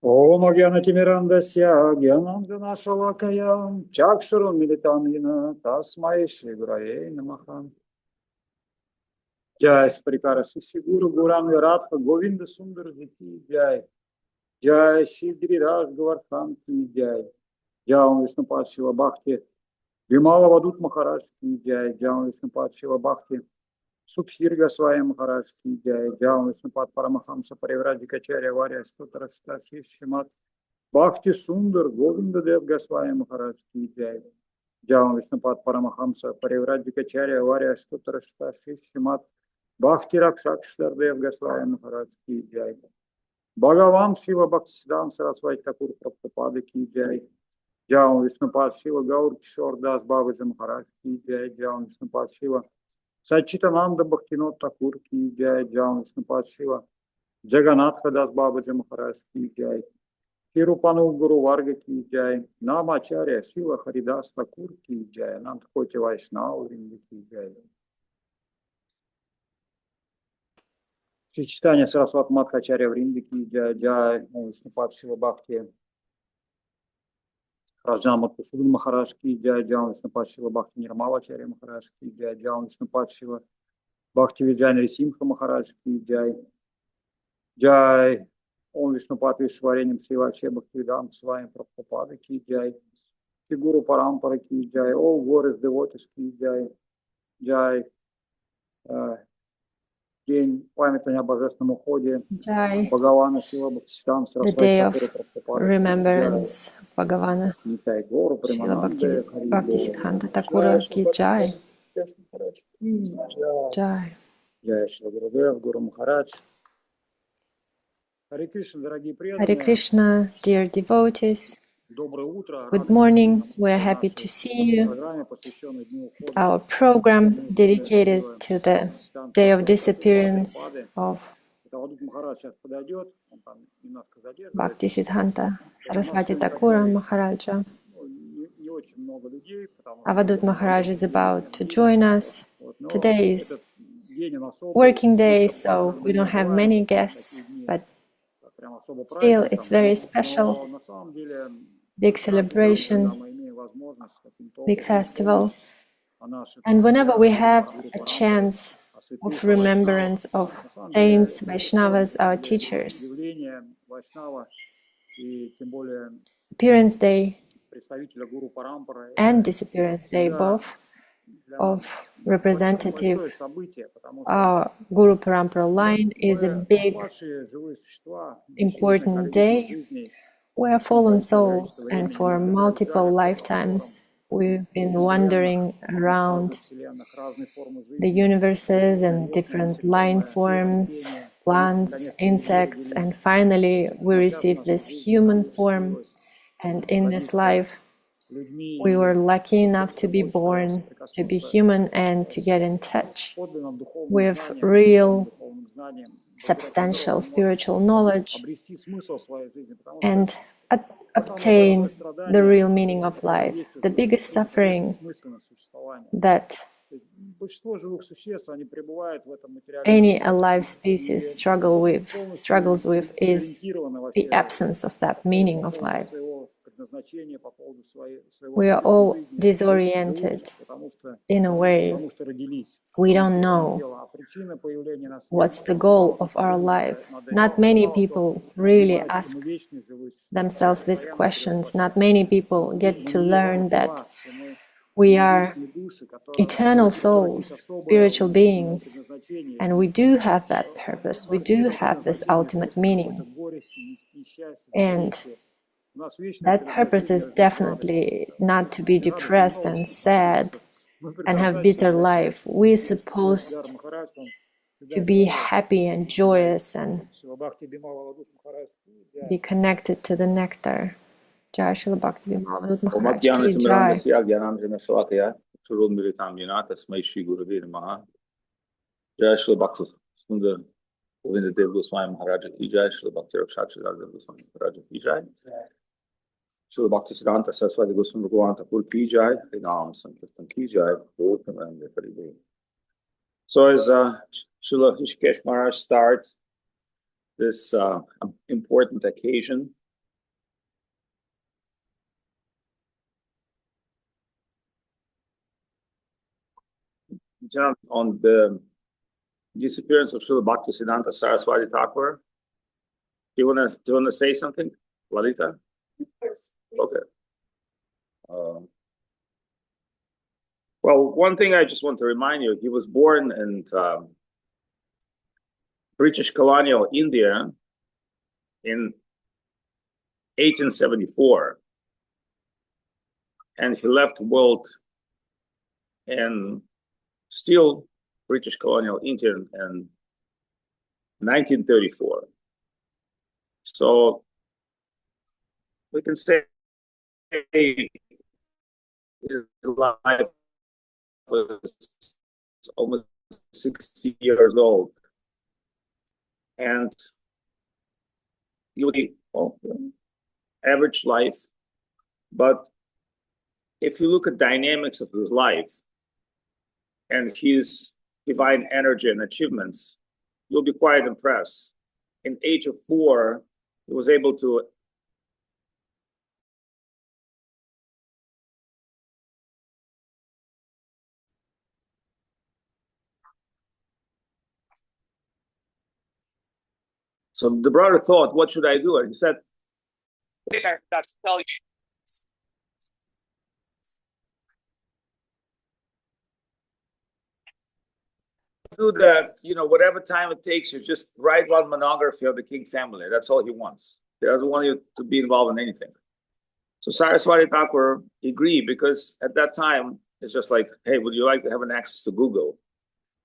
Om Agyanatimirandasya Gyanandana Shalakaya Chakshurun Militamina Tasmai Shri Gurave Namaha. Jai Sprikara Shishi Guru Guram Radha Govinda Sundar Viti Jai. Jai Shri Giriraj Govardhan Ki Jai. Jai Vishnupad Shiva Bhakti Vimala Avadhut Maharaj Ki Jai. Jai Vishnupad Shiva Bhakti Subhir Goswami Maharaj Ki Jai. Jai Vishnupad Paramahamsa Parivradikacharya Varya Stotara Srimati Bhakti Sundar Govinda Dev Goswami Maharaj Ki Jai. Jai Vishnupad Paramahamsa Parivradikacharya Varya Stotara Srimati Bhakti Rakshakshtar Dev Goswami Maharaj Ki Jai. Bhagavan Shiva Bhaktisiddhanta Saraswati Thakur Prabhupada Ki Jai. Jai Vishnupad Shiva Gaur Kishore Das Babaji Maharaj Ki Jai. Jai Vishnupad Shiva Sachitananda Bhaktinod Thakur Ki Jai. Jai Vishnupad Shiva Jagannath Das Babaji Maharaj Ki Jai. Tirupanu Guru Varga Ki Jai. Namacharya Shiva Haridas Thakur Ki Jai. Anant Koti Vaishnava Vrinda Ki Jai. Shri Chaitanya Saraswati Madhacharya Vrinda Ki Jai. Jai Vishnupad Shiva Bhakti Rajan Madhusudhan Maharaj Ki Jai. Jai Vishnupad Shiva Bhakti Nirmalacharya Maharaj Ki Jai. Jai Vishnupad Shiva Bhakti Vijayana Simha Maharaj Ki Jai. Jai Om Vishnupad Vishwarenyam Srivache Bhaktivedanta Swami Prabhupada Ki Jai. Shri Guru Parampara Ki Jai. All glorious devotees Ki Jai. Jai День памяти о божественном уходе Бхагавана Шила Бхактисиddhanta The Saraswati day of Thakura Prabhupada remembrance Bhagavana Nitai Gaura Srila Premanande Hari Bhaktisiddhanta Thakura Ki Jai. Jai. Jai Shri Gurudeva Guru Maharaj. Hare Krishna, дорогие Hare преданные. Krishna, dear devotees. Доброе утро. Good morning. We are happy to see you. Our program dedicated to the day of disappearance of Bhaktisiddhanta Saraswati Thakura Maharaja. Avadhut Maharaj is about to join us. Today is working day, so we don't have many guests, but still it's very special. Big celebration, big festival. And whenever we have a chance of remembrance of saints, Vaishnavas, our teachers, Appearance Day and Disappearance Day, both of representative our Guru Parampara line, is a big, important day. We are fallen souls, and for multiple lifetimes we've been wandering around the universes and different line forms, plants, insects, and finally we received this human form. And in this life, we were lucky enough to be born, to be human, and to get in touch with real, substantial spiritual knowledge and obtain the real meaning of life. The biggest suffering that any alive species struggles with is the absence of that meaning of life. We are all disoriented in a way. We don't know what's the goal of our life. Not many people really ask themselves these questions. Not many people get to learn that we are eternal souls, spiritual beings, and we do have that purpose. We do have this ultimate meaning. And that purpose is definitely not to be depressed and sad and have bitter life. We're supposed to be happy and joyous and be connected to the nectar. Jai Srila Bhakti Avadhut Maharaj Ki Jai. Jai Srila Bhakti Sundar Govinda Dev Goswami Maharaj Ki Jai. Srila Bhakti Rakshakshtar Dev Goswami Maharaj Ki Jai. Srila Bhaktisiddhanta Saraswati Goswami Bhagavan Thakur Ki Jai. Harinam Sankirtan Ki Jai. So as Srila Hrishikesh Maharaj starts this important occasion on the disappearance of Srila Bhaktisiddhanta Saraswati Thakura. Do you wanna say something, Lalita? Okay. Well, one thing I just want to remind you, he was born in British colonial India in 1874, and he left the world in still British colonial India in 1934. So we can say his life was almost 60 years old, and he would be average life. But if you look at dynamics of his life and his divine energy and achievements, you'll be quite impressed. In age of 4, he was able to So the brother thought, what should I do? And he said, that's tell you. Do that, whatever time it takes you, just write one monography of the king family. That's all he wants. He doesn't want you to be involved in anything. So Saraswati Thakura agreed, because at that time, it's just like, hey, would you like to have an access to Google?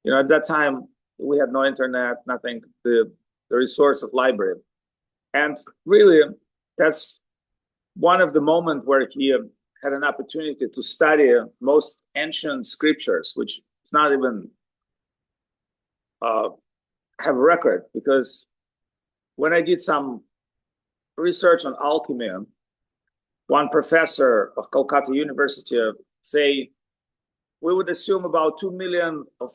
At that time, we had no internet, nothing, the resource of library. And really, that's one of the moments where he had an opportunity to study most ancient scriptures, which is not even have a record, because when I did some research on alchemy, one professor of Calcutta University say we would assume about 2 million of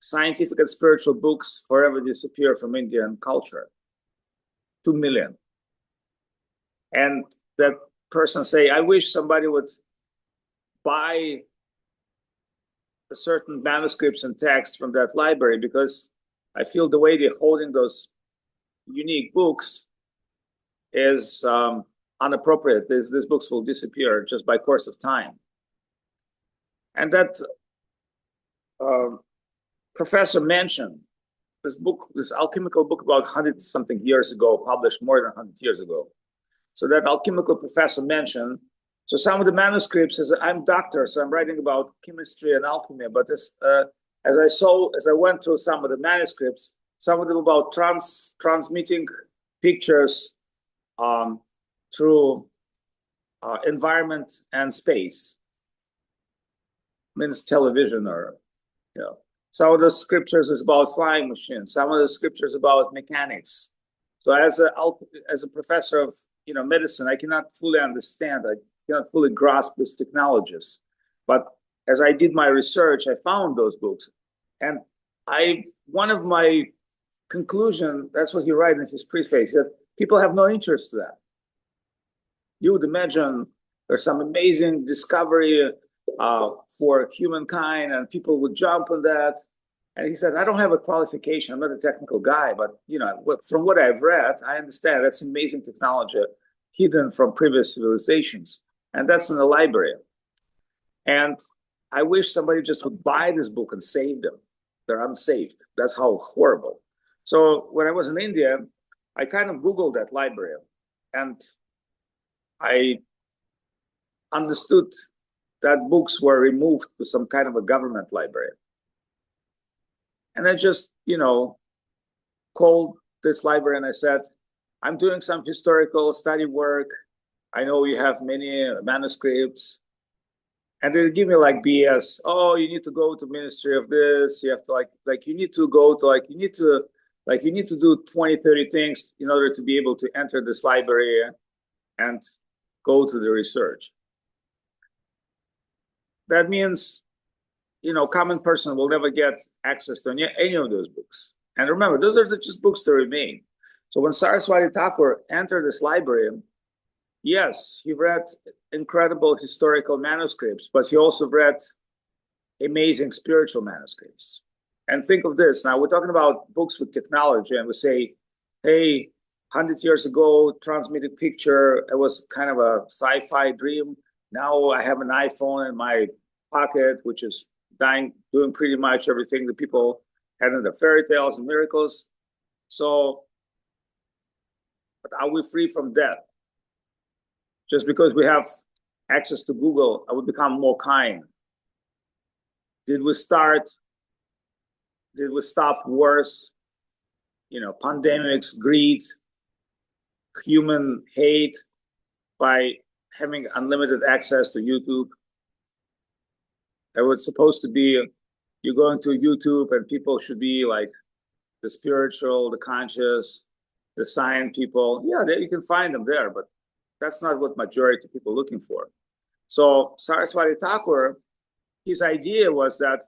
scientific and spiritual books forever disappear from Indian culture. 2 million. And that person say, I wish somebody would buy certain manuscripts and texts from that library, because I feel the way they're holding those unique books is inappropriate. These books will disappear just by course of time. And that professor mentioned this book, this alchemical book about 100-something years ago, published more than 100 years ago. So that alchemical professor mentioned, so some of the manuscripts, I'm a doctor, so I'm writing about chemistry and alchemy, but as I went through some of the manuscripts, some of them about transmitting pictures through environment and space, means television, or some of the scriptures is about flying machines, some of the scriptures about mechanics. So as a professor of medicine, I cannot fully understand, I cannot fully grasp these technologies. But as I did my research, I found those books, and one of my conclusion, that's what he writes in his preface, that people have no interest in that. You would imagine there's some amazing discovery for humankind, and people would jump on that. And he said, I don't have a qualification, I'm not a technical guy, but from what I've read, I understand that's amazing technology hidden from previous civilizations. And that's in the library. And I wish somebody just would buy this book and save them. They're unsaved. That's how horrible. So when I was in India, I kind of Googled that library, and I understood that books were removed to some kind of a government library. And I just, called this library and I said, I'm doing some historical study work. I know you have many manuscripts. And they give me like BS. Oh, you need to go to Ministry of this. You have to you need to go to you need to do 20, 30 things in order to be able to enter this library and go to the research. That means, common person will never get access to any of those books. And remember, those are just books to remain. So when Saraswati Thakura entered this library, yes, he read incredible historical manuscripts, but he also read amazing spiritual manuscripts. And think of this. Now, we're talking about books with technology, and we say, hey, 100 years ago, transmitted picture, it was kind of a sci-fi dream. Now I have an iPhone in my pocket, which is doing pretty much everything that people had in the fairy tales and miracles. So, but are we free from death? Just because we have access to Google, I would become more kind. Did we stop wars, pandemics, greed, human hate by having unlimited access to YouTube? It was supposed to be, you're going to YouTube and people should be like the spiritual, the conscious, the science people. Yeah, you can find them there, but that's not what majority of people are looking for. So Saraswati Thakura, his idea was that,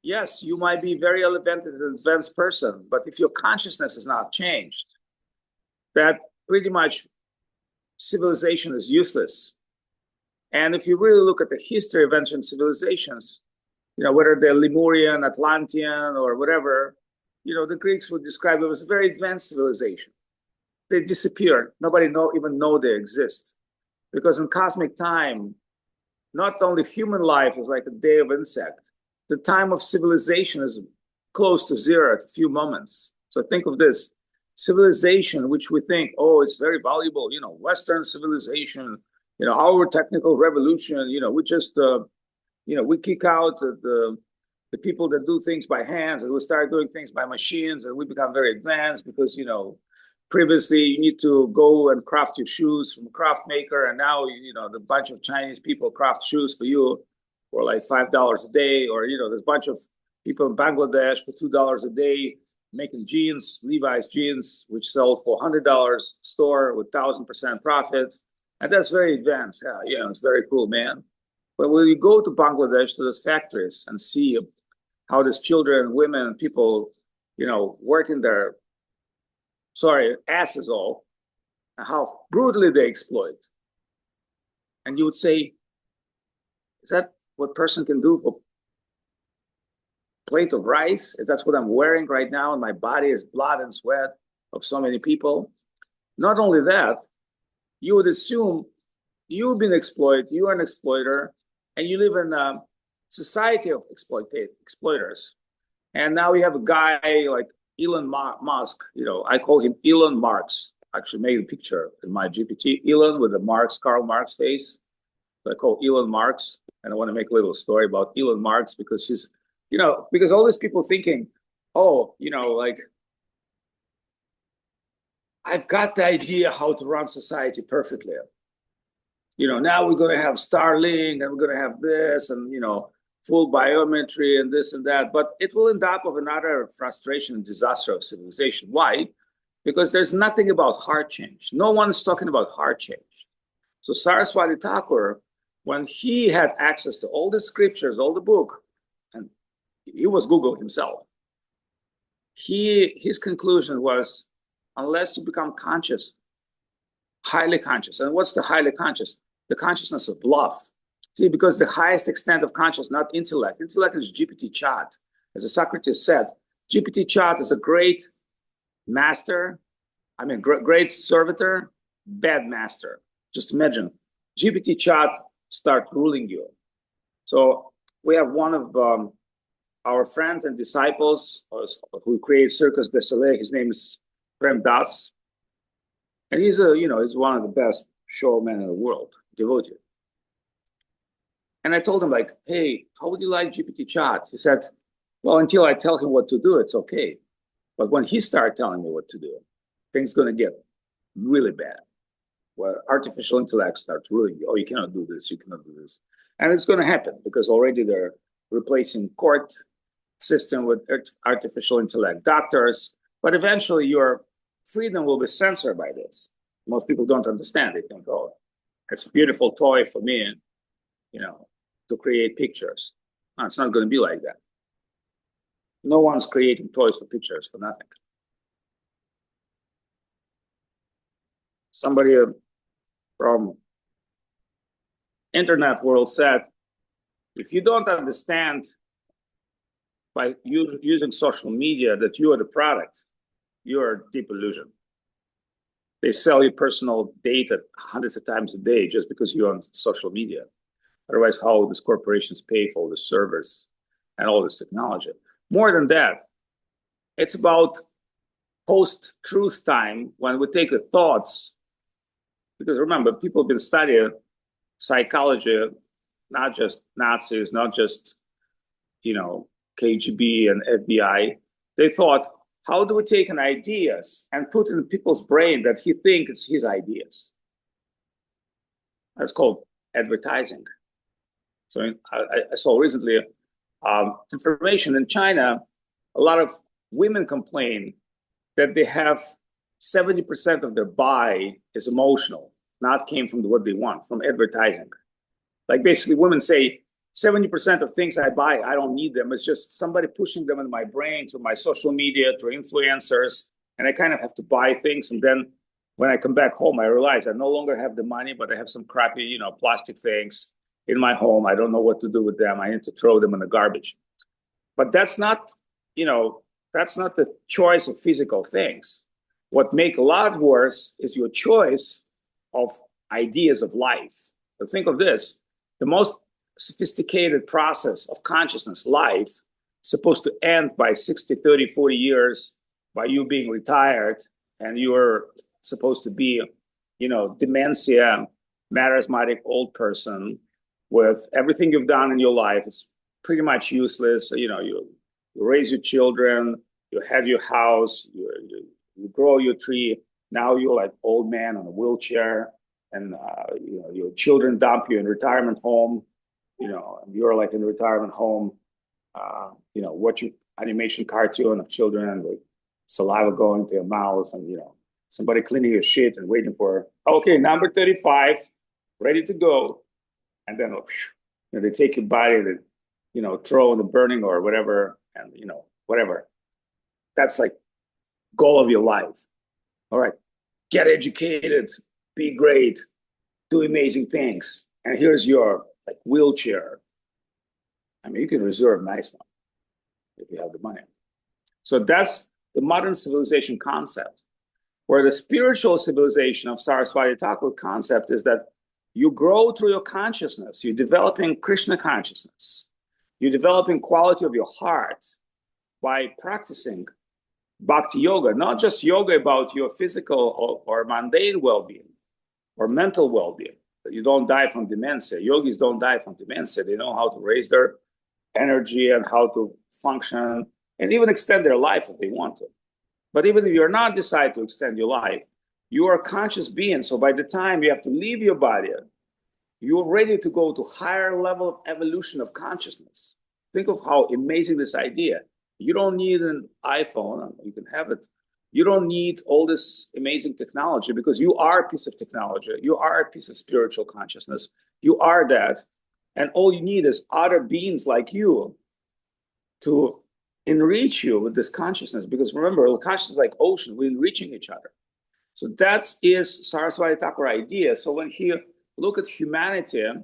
yes, you might be very advanced person, but if your consciousness is not changed, that pretty much civilization is useless. And if you really look at the history of ancient civilizations, whether they're Lemurian, Atlantean, or whatever, the Greeks would describe it as a very advanced civilization. They disappeared. Nobody even know they exist. Because in cosmic time, not only human life is like a day of insect, the time of civilization is close to zero at a few moments. So think of this. Civilization, which we think, oh, it's very valuable, Western civilization, our technical revolution, we just, we kick out the people that do things by hands, and we start doing things by machines, and we become very advanced because, previously you need to go and craft your shoes from a craft maker, and now, the bunch of Chinese people craft shoes for you for like $5 a day, or, there's a bunch of people in Bangladesh for $2 a day making jeans, Levi's jeans, which sell for $100 store with 1,000% profit. And that's very advanced. Yeah, it's very cool, man. But when you go to Bangladesh, to those factories, and see how these children, women, people, working their, asses off, and how brutally they exploit. And you would say, is that what person can do for plate of rice? Is that what I'm wearing right now? And my body is blood and sweat of so many people. Not only that, you would assume you've been exploited, you are an exploiter, and you live in a society of exploiters. And now you have a guy like Elon Musk, I call him Elon Marx. Actually made a picture in my GPT, Elon with the Karl Marx face. So I call Elon Marx, and I want to make a little story about Elon Marx because he's, because all these people thinking, oh, I've got the idea how to run society perfectly. Now we're going to have Starlink, and we're going to have this, and, full biometry and this and that. But it will end up with another frustration and disaster of civilization. Why? Because there's nothing about heart change. No one is talking about heart change. So Saraswati Thakura, when he had access to all the scriptures, all the book, and he was Google himself, his conclusion was, unless you become conscious, highly conscious. And what's the highly conscious? The consciousness of love. See, because the highest extent of consciousness, not intellect. Intellect is GPT chat. As Socrates said, GPT chat is a great master, great servitor, bad master. Just imagine, GPT chat start ruling you. So we have one of our friends and disciples who creates Circus du Soleil. His name is Dasi. And he's one of the best showmen in the world, devotee. And I told him, like, hey, how would you like GPT chat? He said, well, until I tell him what to do, it's okay. But when he started telling me what to do, things going to get really bad. Where artificial intellect starts ruling you. Oh, you cannot do this, you cannot do this. And it's going to happen because already they're replacing court system with artificial intellect doctors. But eventually your freedom will be censored by this. Most people don't understand. They think, oh, it's a beautiful toy for me, to create pictures. No, it's not going to be like that. No one's creating toys for pictures for nothing. Somebody from internet world said, If you don't understand by using social media that you are the product, you are a deep illusion. They sell you personal data hundreds of times a day just because you're on social media. Otherwise, how would these corporations pay for all the servers and all this technology? More than that, it's about post-truth time when we take the thoughts, because remember, people have been studying psychology, not just Nazis, not just, KGB and FBI. They thought, how do we take an ideas and put in people's brain that he thinks it's his ideas? That's called advertising. So I saw recently information in China, a lot of women complain that they have 70% of their buy is emotional, not came from what they want, from advertising. Like basically women say, 70% of things I buy, I don't need them. It's just somebody pushing them in my brain through my social media, through influencers, and I kind of have to buy things. And then when I come back home, I realize I no longer have the money, but I have some crappy, plastic things in my home. I don't know what to do with them. I need to throw them in the garbage. But that's not, that's not the choice of physical things. What makes a lot worse is your choice of ideas of life. So think of this, the most sophisticated process of consciousness, life, supposed to end by 60, 30, 40 years by you being retired, and you're supposed to be, dementia, marasmatic old person with everything you've done in your life is pretty much useless. You raise your children, you have your house, you grow your tree. Now you're like old man on a wheelchair, and your children dump you in retirement home. You're like in a retirement home, watching animation cartoon of children with saliva going to your mouth, and somebody cleaning your shit and waiting for, okay, number 35, ready to go. And then they take your body and throw in the burning or whatever, and whatever. That's like goal of your life. All right, get educated, be great, do amazing things, and here's your wheelchair. I mean, you can reserve a nice one if you have the money. So that's the modern civilization concept, where the spiritual civilization of Saraswati Thakura concept is that you grow through your consciousness. You're developing Krishna consciousness. You're developing quality of your heart by practicing Bhakti yoga, not just yoga about your physical or mundane well-being or mental well-being. You don't die from dementia. Yogis don't die from dementia. They know how to raise their energy and how to function and even extend their life if they want to. But even if you're not decide to extend your life, you are a conscious being. So by the time you have to leave your body, you're ready to go to higher level of evolution of consciousness. Think of how amazing this idea. You don't need an iPhone. You can have it. You don't need all this amazing technology because you are a piece of technology. You are a piece of spiritual consciousness. You are that. And all you need is other beings like you to enrich you with this consciousness. Because remember, consciousness is like ocean. We're enriching each other. So that is Saraswati Thakura idea. So when he look at humanity, and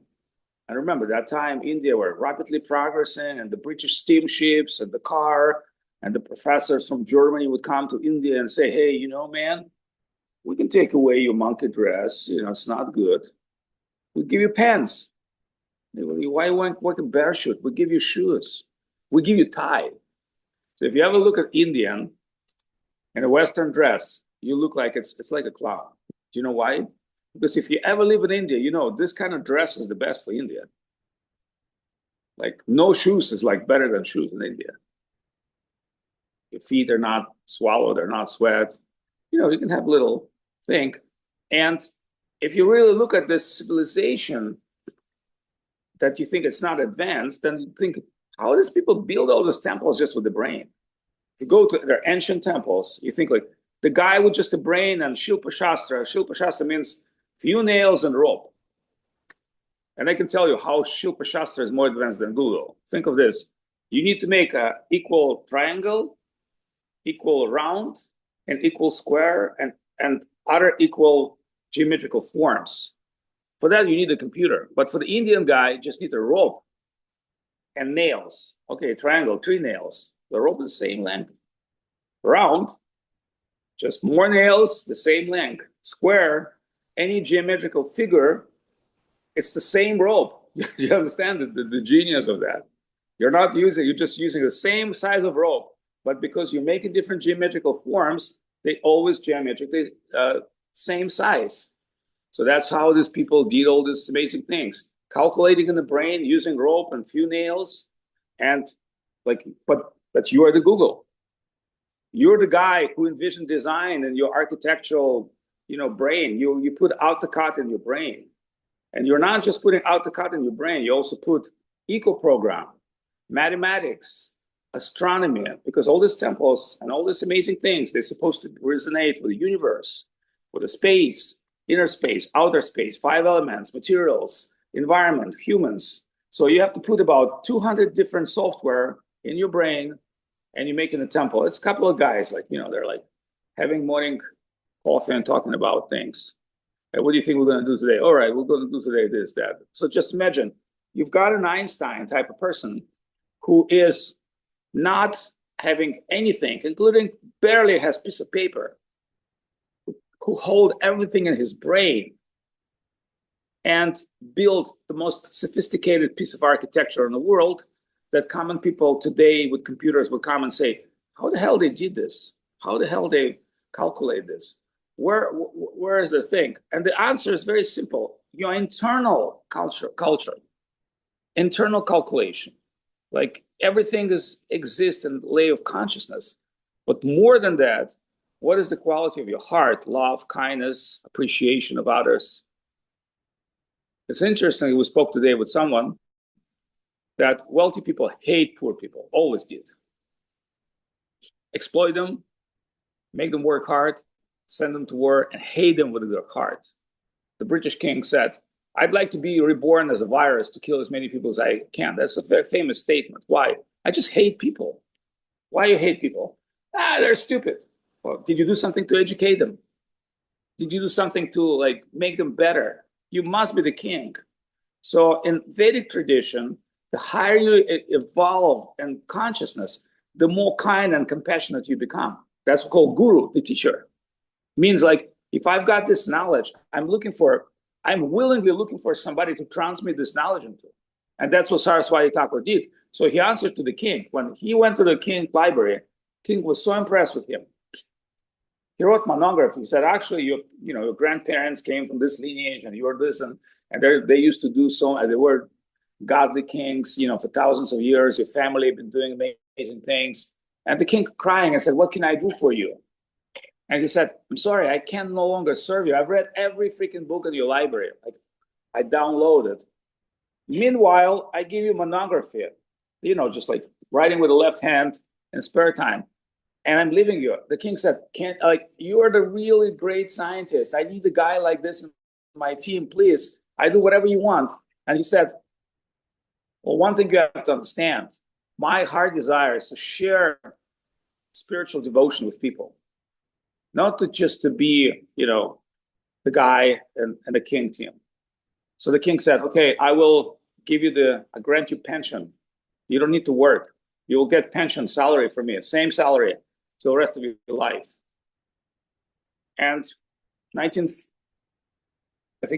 remember that time India were rapidly progressing, and the British steamships and the car, and the professors from Germany would come to India and say, hey, man, we can take away your monkey dress. It's not good. We'll give you pants. Why you want a bear shoot? We'll give you shoes. We'll give you tie. So if you ever look at Indian in a Western dress, you look like it's like a clown. Do you know why? Because if you ever live in India, this kind of dress is the best for India. Like no shoes is like better than shoes in India. Your feet are not swallowed, they're not sweat. You can have a little thing. And if you really look at this civilization that you think it's not advanced, then you think, how does people build all these temples just with the brain? If you go to their ancient temples, you think like the guy with just a brain and Shilpa Shastra. Shilpa Shastra means few nails and rope. And I can tell you how Shilpa Shastra is more advanced than Google. Think of this. You need to make an equal triangle, equal round, and equal square, and other equal geometrical forms. For that, you need a computer. But for the Indian guy, you just need a rope and nails. Okay, triangle, 3 nails. The rope is the same length. Round, just more nails, the same length. Square, any geometrical figure, it's the same rope. You understand the genius of that? You're just using the same size of rope, but because you make it different geometrical forms, they always geometrically same size. So that's how these people did all these amazing things. Calculating in the brain, using rope and few nails, and but you are the Google. You're the guy who envisioned design and your architectural, brain. You put AutoCAD in your brain, and you're not just putting AutoCAD in your brain. You also put eco program, mathematics, astronomy, because all these temples and all these amazing things, they're supposed to resonate with the universe, with the space, inner space, outer space, 5 elements, materials, environment, humans. So you have to put about 200 different software in your brain, and you make it a temple. It's a couple of guys, they're like having morning coffee and talking about things. Hey, what do you think we're going to do today? All right, we're going to do today this, that. So just imagine, you've got an Einstein type of person who is not having anything, including barely has a piece of paper, who hold everything in his brain and build the most sophisticated piece of architecture in the world that common people today with computers would come and say, how the hell they did this? How the hell they calculate this? Where is the thing? And the answer is very simple. Your internal culture, internal calculation, like everything exists in the layer of consciousness. But more than that, what is the quality of your heart? Love, kindness, appreciation of others. It's interesting, we spoke today with someone that wealthy people hate poor people, always did. Exploit them, make them work hard, send them to war, and hate them with their heart. The British king said, I'd like to be reborn as a virus to kill as many people as I can. That's a very famous statement. Why? I just hate people. Why you hate people? They're stupid. Well, did you do something to educate them? Did you do something to make them better? You must be the king. So in Vedic tradition, the higher you evolve in consciousness, the more kind and compassionate you become. That's called guru, the teacher. Means if I've got this knowledge, I'm willingly looking for somebody to transmit this knowledge into. And that's what Saraswati Thakura did. So he answered to the king. When he went to the king's library, king was so impressed with him. He wrote monography. He said, actually, your grandparents came from this lineage, and you were this, and they used to do so, and they were godly kings, for thousands of years. Your family had been doing amazing things. And the king crying and said, what can I do for you? And he said, I'm sorry, I can no longer serve you. I've read every freaking book in your library. I downloaded. Meanwhile, I give you monography, just writing with the left hand in spare time. And I'm leaving you. The king said, you are the really great scientist. I need a guy like this in my team, please. I do whatever you want. And he said, well, one thing you have to understand, my heart desire is to share spiritual devotion with people. Not just to be, the guy and the king team. So the king said, okay, I will grant you pension. You don't need to work. You will get pension salary from me, same salary till the rest of your life. And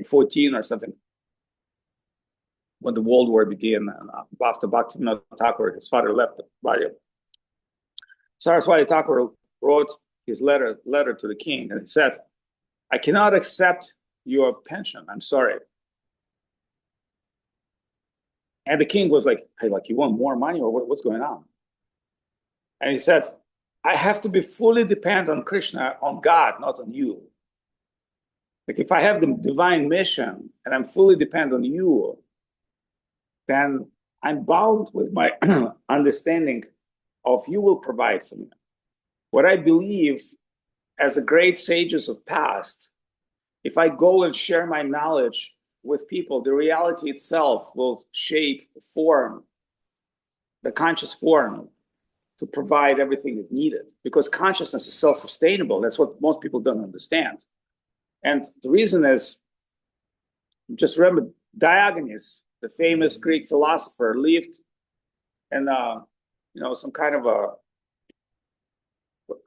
14 or something, when the World War began, after Bhakti Thakura, his father left the body. Saraswati Thakura wrote his letter to the king, and he said, I cannot accept your pension. I'm sorry. And the king was like, hey, you want more money, or what's going on? And he said, I have to be fully dependent on Krishna, on God, not on you. If I have the divine mission and I'm fully dependent on you, then I'm bound with my understanding of you will provide for me. What I believe as the great sages of past, if I go and share my knowledge with people, the reality itself will shape, form, the conscious form to provide everything that's needed. Because consciousness is self-sustainable. That's what most people don't understand. And the reason is, just remember, Diogenes, the famous Greek philosopher, lived and some kind of a,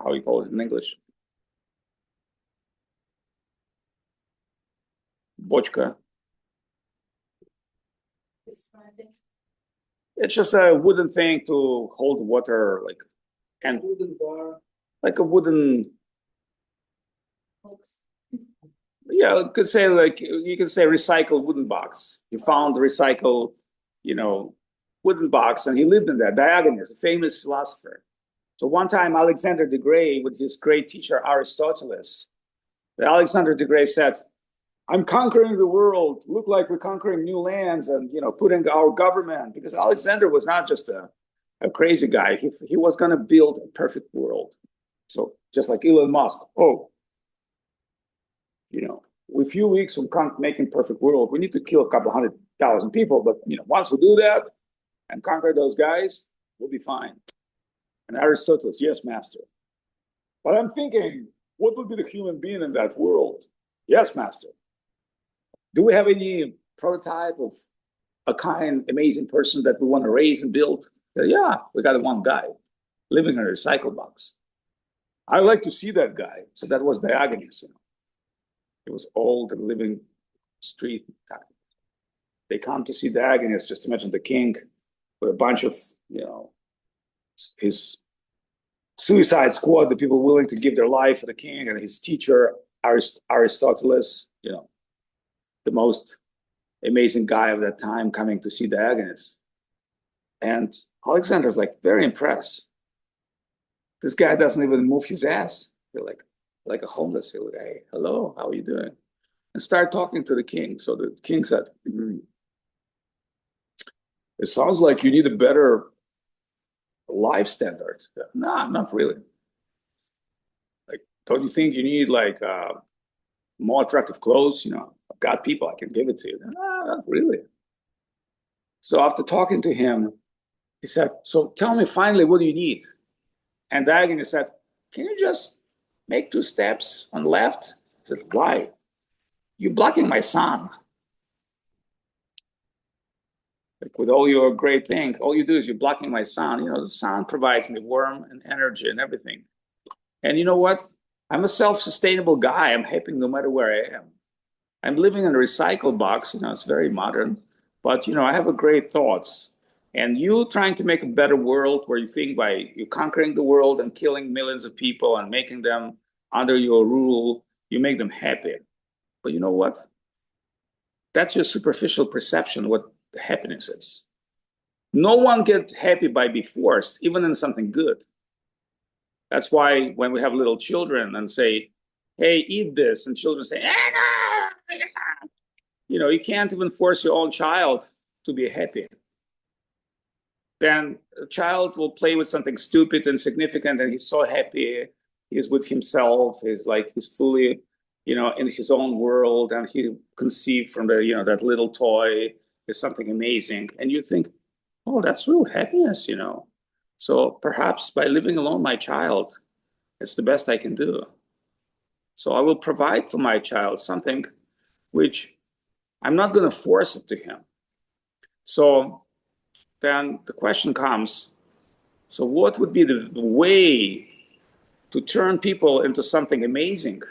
how you call it in English, bochka. It's just a wooden thing to hold water, like, and wooden bar, like a wooden. Yeah, you could say recycled wooden box. He found the recycled, wooden box, and he lived in that. Diogenes, a famous philosopher. So one time, Alexander the Great, with his great teacher Aristotle, Alexander the Great said, "I'm conquering the world. Look like we're conquering new lands, and putting our government." Because Alexander was not just a crazy guy. He was going to build a perfect world. So just like Elon Musk, with a few weeks from making perfect world, we need to kill a couple 100,000 people. But once we do that and conquer those guys, we'll be fine. And Aristotle, yes, master. But I'm thinking, what would be the human being in that world? Yes, master. Do we have any prototype of a kind, amazing person that we want to raise and build? Yeah, we got one guy living in a recycle box. I like to see that guy. So that was Diogenes. He was old and living street. They come to see Diogenes. Just imagine the king with a bunch of, his suicide squad, the people willing to give their life for the king, and his teacher, Aristotle, the most amazing guy of that time, coming to see Diogenes. And Alexander's like very impressed. This guy doesn't even move his ass. They're like a homeless. He's like, "Hey, hello, how are you doing?" And start talking to the king. So the king said, "It sounds like you need a better life standard." "No, not really." "Like, don't you think you need more attractive clothes? I've got people, I can give it to you." "No, not really." So after talking to him, he said, "So tell me finally, what do you need?" And Diogenes said, "Can you just make 2 steps on the left?" I said, "Why? You're blocking my sun. Like, with all your great things, all you do is you're blocking my sun. The sun provides me warmth and energy and everything. And you know what? I'm a self-sustainable guy. I'm happy no matter where I am. I'm living in a recycle box. It's very modern. But, I have great thoughts. And you trying to make a better world where you think by you conquering the world and killing millions of people and making them under your rule, you make them happy. But you know what? That's your superficial perception of what happiness is. No one gets happy by being forced, even in something good. That's why when we have little children and say, "Hey, eat this," and children say, no. You can't even force your own child to be happy. Then a child will play with something stupid and insignificant, and he's so happy. He's with himself. He's fully, in his own world, and he conceived from that little toy is something amazing. And you think, "Oh, that's real happiness, So perhaps by living alone my child, it's the best I can do. So I will provide for my child something which I'm not going to force it to him." So then the question comes, so what would be the way to turn people into something amazing?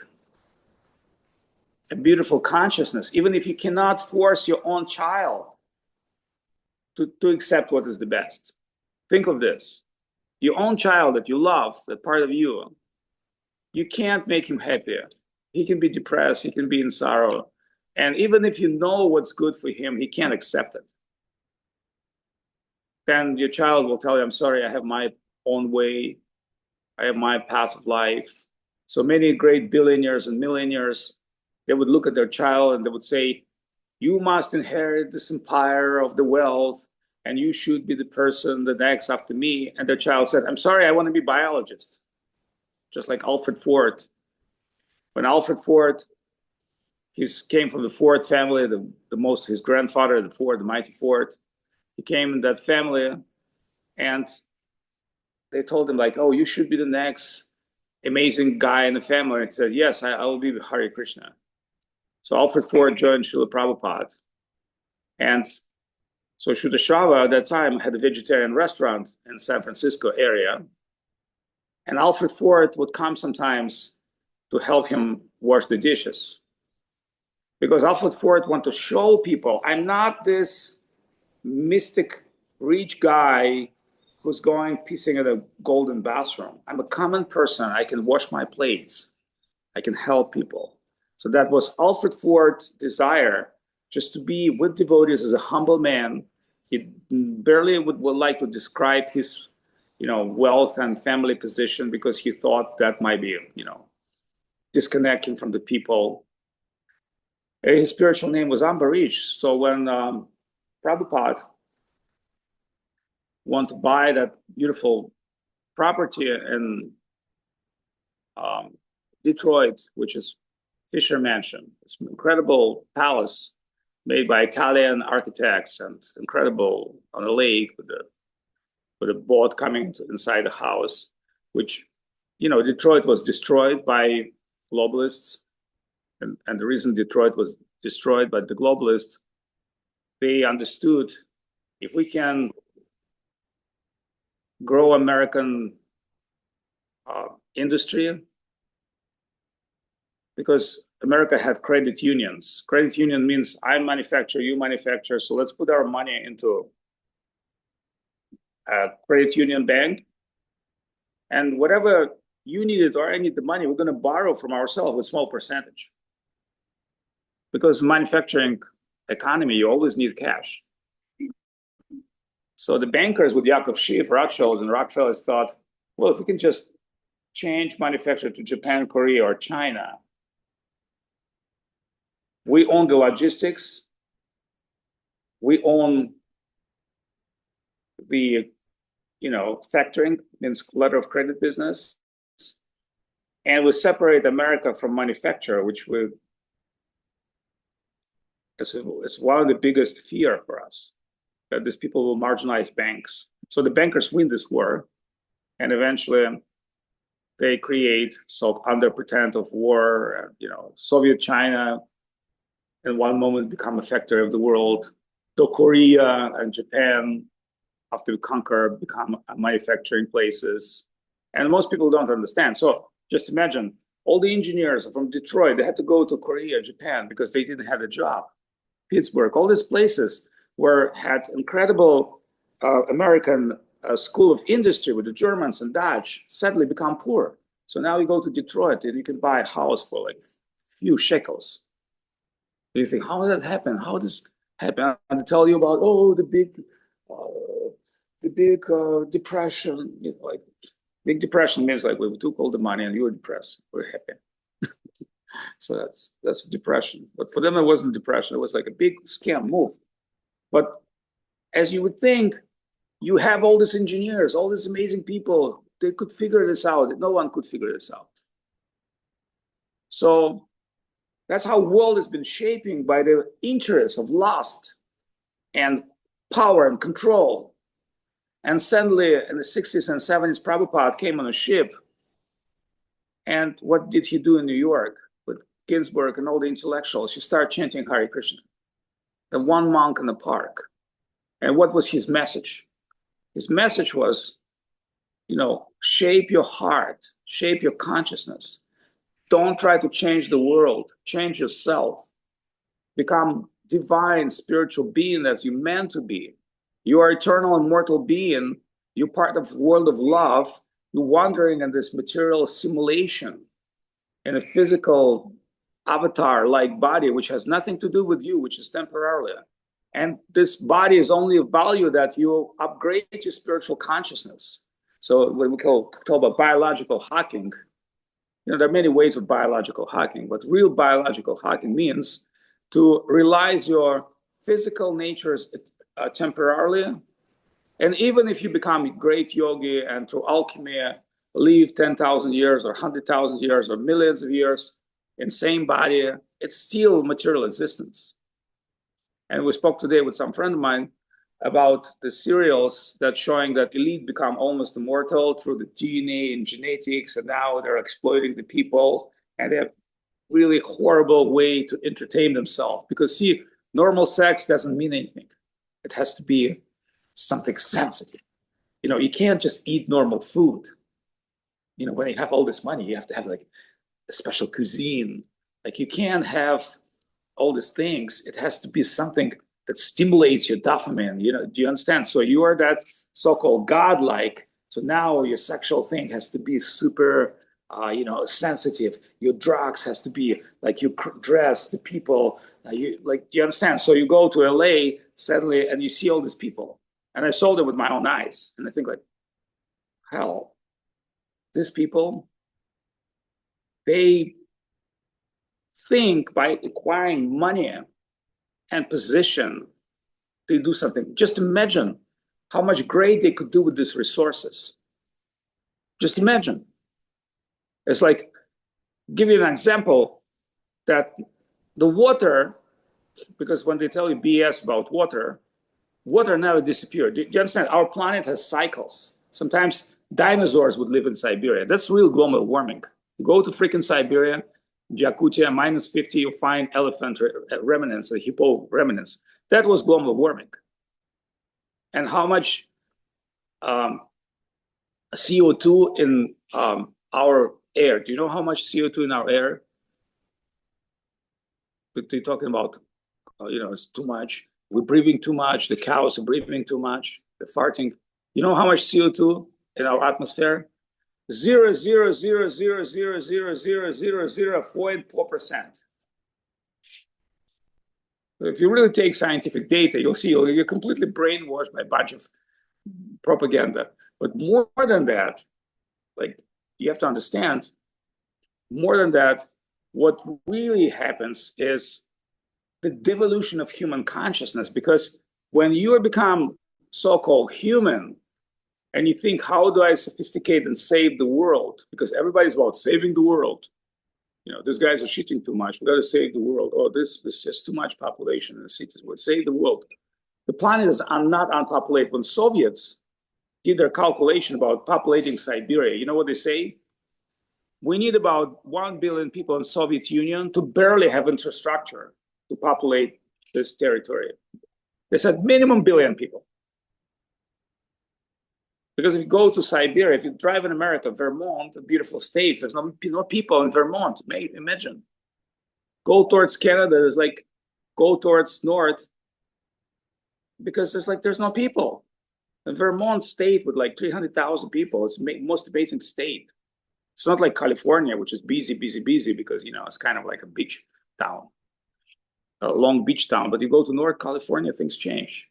A beautiful consciousness, even if you cannot force your own child to accept what is the best. Think of this. Your own child that you love, that part of you can't make him happier. He can be depressed, he can be in sorrow. And even if you know what's good for him, he can't accept it. Then your child will tell you, "I'm sorry, I have my own way. I have my path of life." So many great billionaires and millionaires, they would look at their child and they would say, "You must inherit this empire of the wealth, and you should be the person that acts after me." And their child said, "I'm sorry, I want to be a biologist." Just like Alfred Ford. When Alfred Ford, he came from the Ford family, his grandfather, the mighty Ford. He came in that family, and they told him "Oh, you should be the next amazing guy in the family." He said, "Yes, I will be Hare Krishna." So Alfred Ford joined Srila Prabhupada. And So Shrila at that time had a vegetarian restaurant in San Francisco area. And Alfred Ford would come sometimes to help him wash the dishes. Because Alfred Ford wanted to show people, I'm not this mystic rich guy who's going pissing in a golden bathroom. I'm a common person. I can wash my plates. I can help people. So that was Alfred Ford's desire, just to be with devotees as a humble man. He barely would like to describe his, wealth and family position, because he thought that might be, disconnecting from the people. His spiritual name was Ambarish. So when Prabhupada wanted to buy that beautiful property in Detroit, which is Fisher Mansion, it's an incredible palace made by Italian architects and incredible on a lake with a boat coming inside the house, which, Detroit was destroyed by globalists. And the reason Detroit was destroyed by the globalists, they understood if we can grow American industry, because America had credit unions. Credit union means I manufacture, you manufacture, so let's put our money into a credit union bank, and whatever you needed or I need the money, we're going to borrow from ourselves a small percentage. Because manufacturing economy, you always need cash. So the bankers with Yaakov Schiff, Rothschilds, and Rockefellers thought, well, if we can just change manufacture to Japan, Korea, or China, we own the logistics, we own the, factoring, means letter of credit business, and we separate America from manufacture, which it's one of the biggest fear for us, that these people will marginalize banks. So the bankers win this war, and eventually they create, so under pretend of war, Soviet China in one moment become a factory of the world, though Korea and Japan, after we conquer, become manufacturing places. And most people don't understand. So just imagine, all the engineers from Detroit, they had to go to Korea, Japan, because they didn't have a job. Pittsburgh, all these places had incredible American school of industry with the Germans and Dutch, sadly become poor. So now you go to Detroit and you can buy a house for like a few shekels. You think, how did that happen? How does this happen? And tell you about, the big depression. Big depression means like we took all the money and you were depressed. We're happy. So that's depression. But for them, it wasn't depression. It was like a big scam move. But as you would think, you have all these engineers, all these amazing people. They could figure this out. No one could figure this out. So that's how the world has been shaping by the interest of lust and power and control. And suddenly, in the 60s and 70s, Prabhupada came on a ship. And what did he do in New York with Ginsburg and all the intellectuals? He started chanting Hare Krishna. The one monk in the park. And what was his message? His message was, shape your heart, shape your consciousness. Don't try to change the world, change yourself. Become divine, spiritual being that you're meant to be. You are eternal, immortal being. You're part of the world of love. You're wandering in this material simulation in a physical avatar-like body, which has nothing to do with you, which is temporarily. And this body is only a value that you upgrade your spiritual consciousness. So when we talk about biological hacking, there are many ways of biological hacking, but real biological hacking means to realize your physical natures temporarily. And even if you become a great yogi and through alchemy live 10,000 years or 100,000 years or millions of years in same body, it's still material existence. And we spoke today with some friend of mine about the serials that showing that elite become almost immortal through the DNA and genetics, and now they're exploiting the people, and they have really horrible way to entertain themselves. Because see, normal sex doesn't mean anything. It has to be something sensitive. You can't just eat normal food. When you have all this money, you have to have like a special cuisine. Like you can't have all these things. It has to be something that stimulates your dopamine. Do you understand? So you are that so-called godlike. So now your sexual thing has to be super, sensitive. Your drugs has to be like you dress, the people. Do you understand? So you go to LA suddenly and you see all these people. And I saw them with my own eyes. And I think like, hell, these people, they think by acquiring money and position, they do something. Just imagine how much great they could do with these resources. Just imagine. It's like, give you an example that the water, because when they tell you BS about water never disappeared. Do you understand? Our planet has cycles. Sometimes dinosaurs would live in Siberia. That's real global warming. You go to freaking Siberia, Yakutia, -50, you find elephant remnants, hippo remnants. That was global warming. And how much CO2 in our air? Do you know how much CO2 in our air? But they're talking about, it's too much. We're breathing too much. The cows are breathing too much. They're farting. You know how much CO2 in our atmosphere? 0.000000004%. If you really take scientific data, you'll see you're completely brainwashed by a bunch of propaganda. But more than that, like you have to understand, more than that, what really happens is the devolution of human consciousness. Because when you become so-called human, and you think, how do I sophisticate and save the world? Because everybody's about saving the world. These guys are shitting too much. We got to save the world. Oh, this is just too much population in the cities. We'll save the world. The planet is not unpopulated. When Soviets did their calculation about populating Siberia, you know what they say? We need about 1 billion people in Soviet Union to barely have infrastructure to populate this territory. They said minimum billion people. Because if you go to Siberia, if you drive in America, Vermont, a beautiful state, there's no people in Vermont. Imagine. Go towards Canada, go towards north, because there's no people. And Vermont state with 300,000 people, it's the most amazing state. It's not like California, which is busy, because, it's kind of like a beach town, a long beach town. But you go to North California, things change.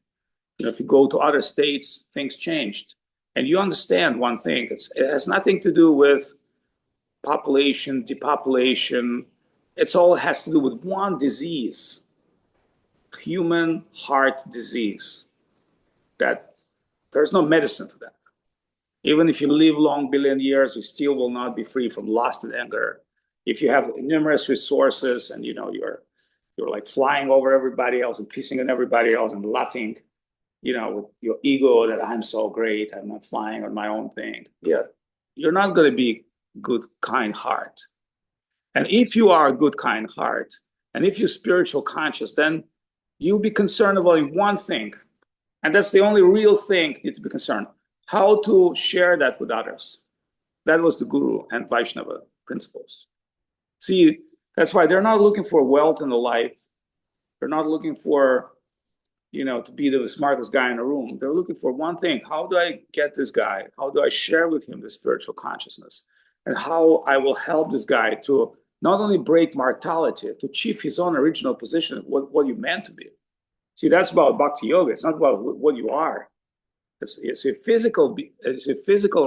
If you go to other states, things changed. And you understand one thing, it has nothing to do with population, depopulation. It all has to do with one disease, human heart disease, that there's no medicine for that. Even if you live long billion years, you still will not be free from lust and anger. If you have numerous resources and you're like flying over everybody else and pissing on everybody else and laughing, with your ego that I'm so great, I'm not flying on my own thing. Yeah, you're not going to be good, kind heart. And if you are a good, kind heart, and if you're spiritual conscious, then you'll be concerned about one thing. And that's the only real thing you need to be concerned. How to share that with others. That was the Guru and Vaishnava principles. See, that's why they're not looking for wealth in the life. They're not looking for to be the smartest guy in the room. They're looking for one thing. How do I get this guy? How do I share with him the spiritual consciousness? And how I will help this guy to not only break mortality, to achieve his own original position, what you meant to be. See, that's about Bhakti Yoga. It's not about what you are. It's a physical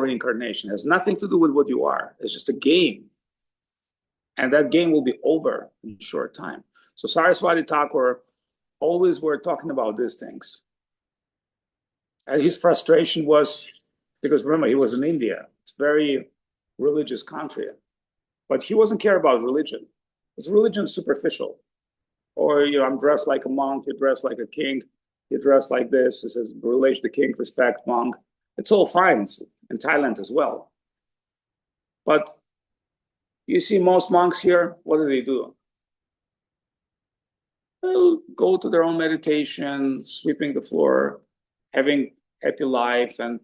reincarnation. It has nothing to do with what you are. It's just a game. And that game will be over in a short time. So Saraswati Thakura always were talking about these things. And his frustration was, because remember, he was in India. It's a very religious country. But he wasn't care about religion. His religion is superficial. Or, I'm dressed like a monk, you're dressed like a king, you're dressed like this. It says, relation to king, respect monk. It's all fine. It's in Thailand as well. But you see most monks here, what do? They'll go to their own meditation, sweeping the floor, having happy life, and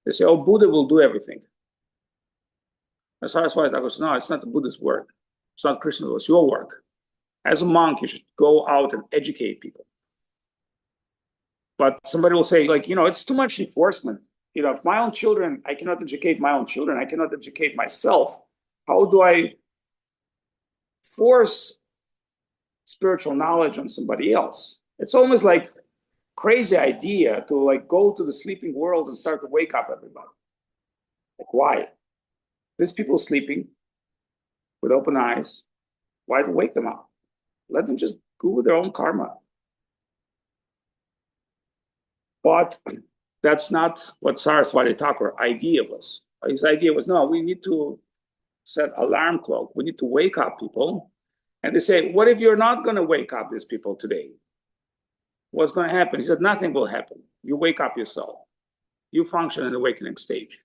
they say, oh, Buddha will do everything. And Saraswati Thakur says, no, it's not the Buddha's work. It's not Krishna's work, it's your work. As a monk, you should go out and educate people. But somebody will say, like, it's too much enforcement. If my own children, I cannot educate my own children, I cannot educate myself. How do I force spiritual knowledge on somebody else? It's almost like crazy idea to like go to the sleeping world and start to wake up everybody. Like, why? These people sleeping with open eyes. Why to wake them up? Let them just go with their own karma. But that's not what Saraswati Thakur idea was. His idea was, no, we need to set alarm clock. We need to wake up people. And they say, what if you're not going to wake up these people today? What's going to happen? He said, nothing will happen. You wake up yourself. You function in the awakening stage.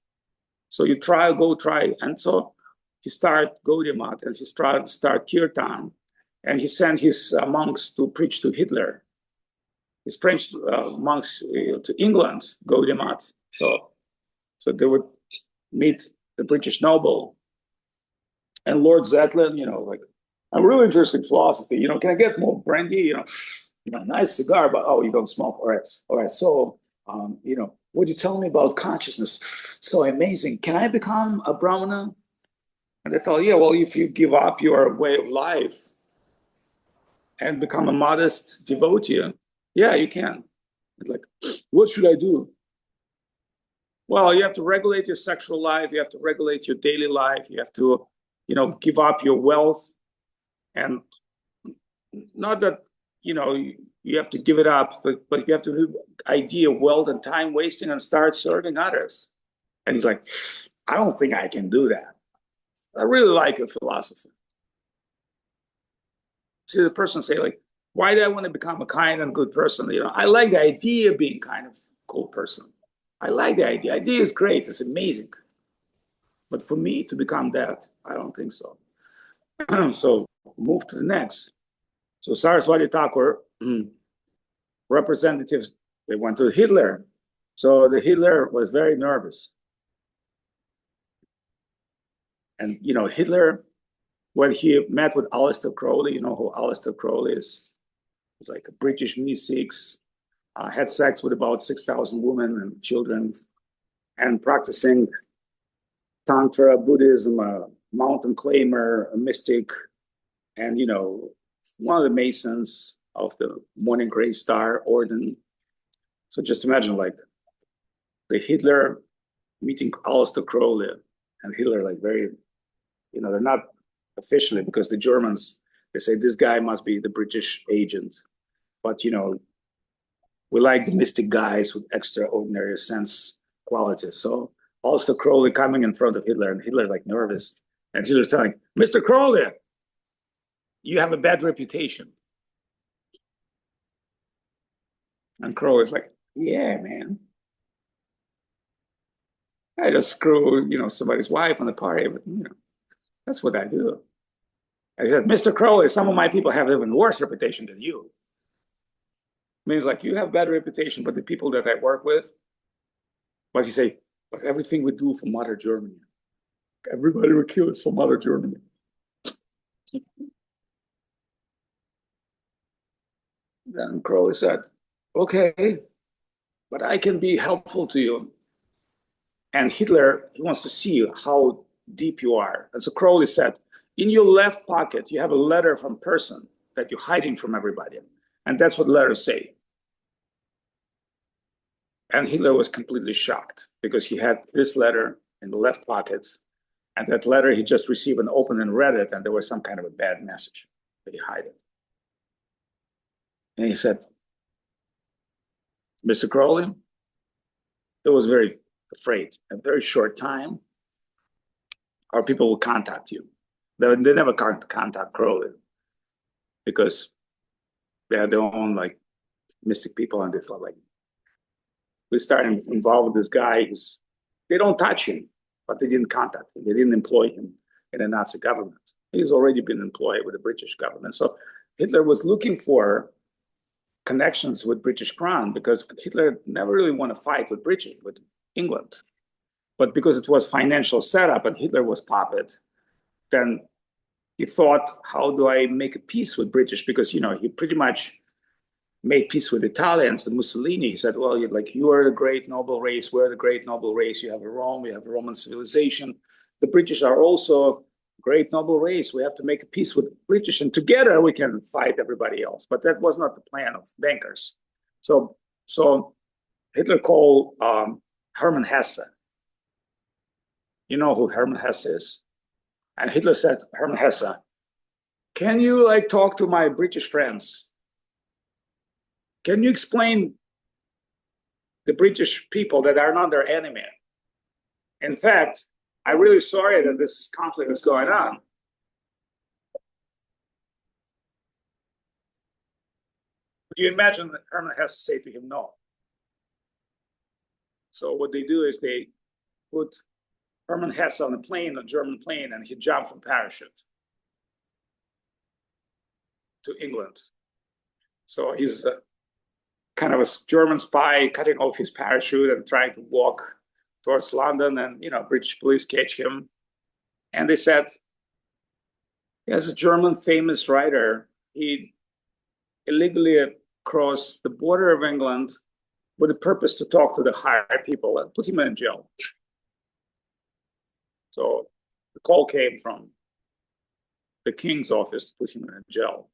So you go try. And so he started Gaudiya Math, and he started Kirtan, and he sent his monks to preach to Hitler. He preached monks to England, Gaudiya Math. So they would meet the British noble. And Lord Zetlin, like, I'm really interested in philosophy. Can I get more brandy? Nice cigar, but you don't smoke. All right. So, what you tell me about consciousness? So amazing. Can I become a Brahmana? And they tell, yeah, well, if you give up your way of life and become a modest devotee, yeah, you can. It's like, what should I do? Well, you have to regulate your sexual life. You have to regulate your daily life. You have to, give up your wealth. And not that, you have to give it up, but you have to do idea of wealth and time wasting and start serving others. And he's like, I don't think I can do that. I really like your philosophy. See, the person say, like, why do I want to become a kind and good person? I like the idea of being kind of cool person. I like the idea. Idea is great. It's amazing. But for me to become that, I don't think so. So move to the next. So Saraswati Thakur, representatives, they went to Hitler. So the Hitler was very nervous. And, Hitler, when he met with Aleister Crowley, you know who Aleister Crowley is? He's like a British mystics, had sex with about 6,000 women and children, and practicing Tantra, Buddhism, a mountain climber, a mystic, and, one of the Masons of the Morning Grey Star Orden. So just imagine, like, the Hitler meeting Aleister Crowley, and Hitler, like, very, they're not officially, because the Germans, they say this guy must be the British agent. But, we like the mystic guys with extraordinary sense qualities. So Aleister Crowley coming in front of Hitler, and Hitler, like, nervous. And Hitler's telling, Mr. Crowley, you have a bad reputation. And Crowley's like, yeah, man. I just screw, somebody's wife on the party, but, that's what I do. I said, Mr. Crowley, some of my people have even worse reputation than you. Means, like, you have bad reputation, but the people that I work with, but you say, but everything we do for Mother Germany. Everybody we kill is for Mother Germany. Then Crowley said, okay, but I can be helpful to you. And Hitler, he wants to see how deep you are. And so Crowley said, in your left pocket, you have a letter from a person that you're hiding from everybody. And that's what letters say. And Hitler was completely shocked because he had this letter in the left pocket. And that letter he just received and opened and read it. And there was some kind of a bad message that he hid it. And he said, Mr. Crowley, I was very afraid. In a very short time, our people will contact you. They never contact Crowley because they had their own, like, mystic people, and they thought, like, we started involved with this guy. They don't touch him, but they didn't contact him. They didn't employ him in the Nazi government. He's already been employed with the British government. So Hitler was looking for connections with British Crown because Hitler never really wanted to fight with England. But because it was financial setup and Hitler was puppet, then he thought, how do I make a peace with British? Because, you know, he pretty much made peace with Italians and Mussolini. He said, well, you are the great noble race. We're the great noble race. You have a Rome, we have a Roman civilization. The British are also great noble race. We have to make a peace with British, and together we can fight everybody else. But that was not the plan of bankers. So Hitler called Hermann Hesse. You know who Hermann Hesse is? And Hitler said, Hermann Hesse, can you talk to my British friends? Can you explain the British people that are not their enemy? In fact, I'm really sorry that this conflict is going on. Could you imagine that Hermann Hesse say to him no? So what they do is they put Hermann Hesse on a German plane, and he jumped from parachute to England. So he's kind of a German spy cutting off his parachute and trying to walk towards London, and British police catch him. And they said, as a German famous writer, he illegally crossed the border of England with the purpose to talk to the higher people and put him in jail. So the call came from the king's office to put him in jail.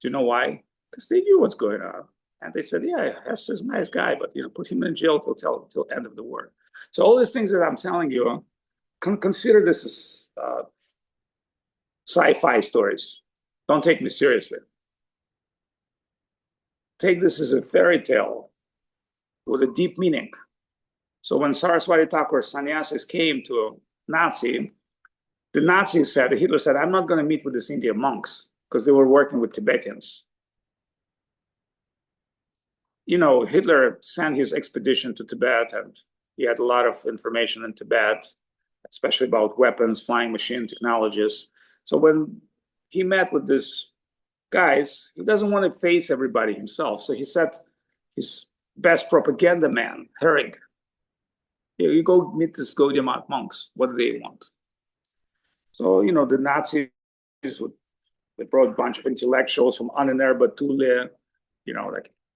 Do you know why? Because they knew what's going on. And they said, yeah, Hess is a nice guy, but put him in jail till end of the war. So all these things that I'm telling you, consider this as sci-fi stories. Don't take me seriously. Take this as a fairy tale with a deep meaning. So when Saraswati Thakura sannyasis came to a Nazi, the Nazis said, Hitler said, I'm not going to meet with these Indian monks because they were working with Tibetans. Hitler sent his expedition to Tibet, and he had a lot of information in Tibet, especially about weapons, flying machine technologies. So when he met with these guys, he doesn't want to face everybody himself. So he said his best propaganda man, Herring, you go meet these Gaudiya monks. What do they want? So, the Nazis, they brought a bunch of intellectuals from Anner Batule,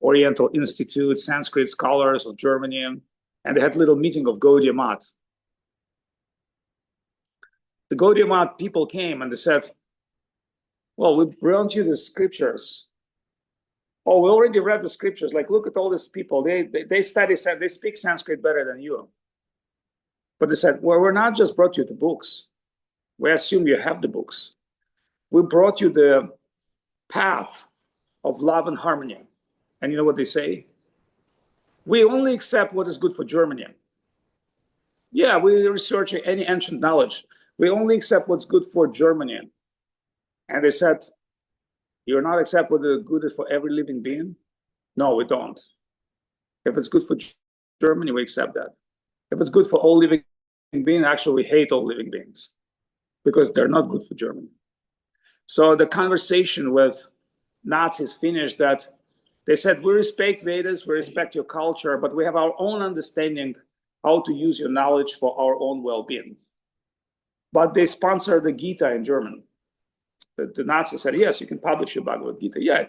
Oriental Institute, Sanskrit scholars of Germany, and they had a little meeting of Gaudiya Math. The Gaudiya Math people came and they said, well, we brought you the scriptures. Oh, we already read the scriptures. Look at all these people. They study, they speak Sanskrit better than you. But they said, well, we're not just brought you the books. We assume you have the books. We brought you the path of love and harmony. And you know what they say? We only accept what is good for Germany. Yeah, we research any ancient knowledge. We only accept what's good for Germany. And they said, you're not accept what is good for every living being? No, we don't. If it's good for Germany, we accept that. If it's good for all living beings, actually we hate all living beings because they're not good for Germany. So the conversation with Nazis finished that they said, we respect Vedas, we respect your culture, but we have our own understanding how to use your knowledge for our own well-being. But they sponsor the Gita in German. The Nazis said, yes, you can publish your Bhagavad Gita. Yeah,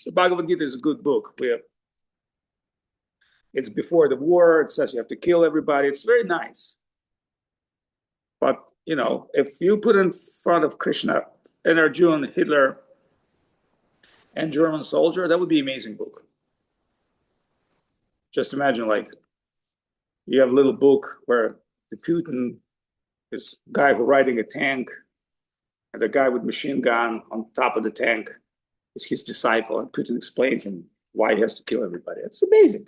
the Bhagavad Gita is a good book. It's before the war. It says you have to kill everybody. It's very nice. But, if you put in front of Krishna and Arjuna, Hitler, and German soldier, that would be an amazing book. Just imagine, you have a little book where the Putin is a guy who's riding a tank, and the guy with machine gun on top of the tank is his disciple, and Putin explained to him why he has to kill everybody. It's amazing.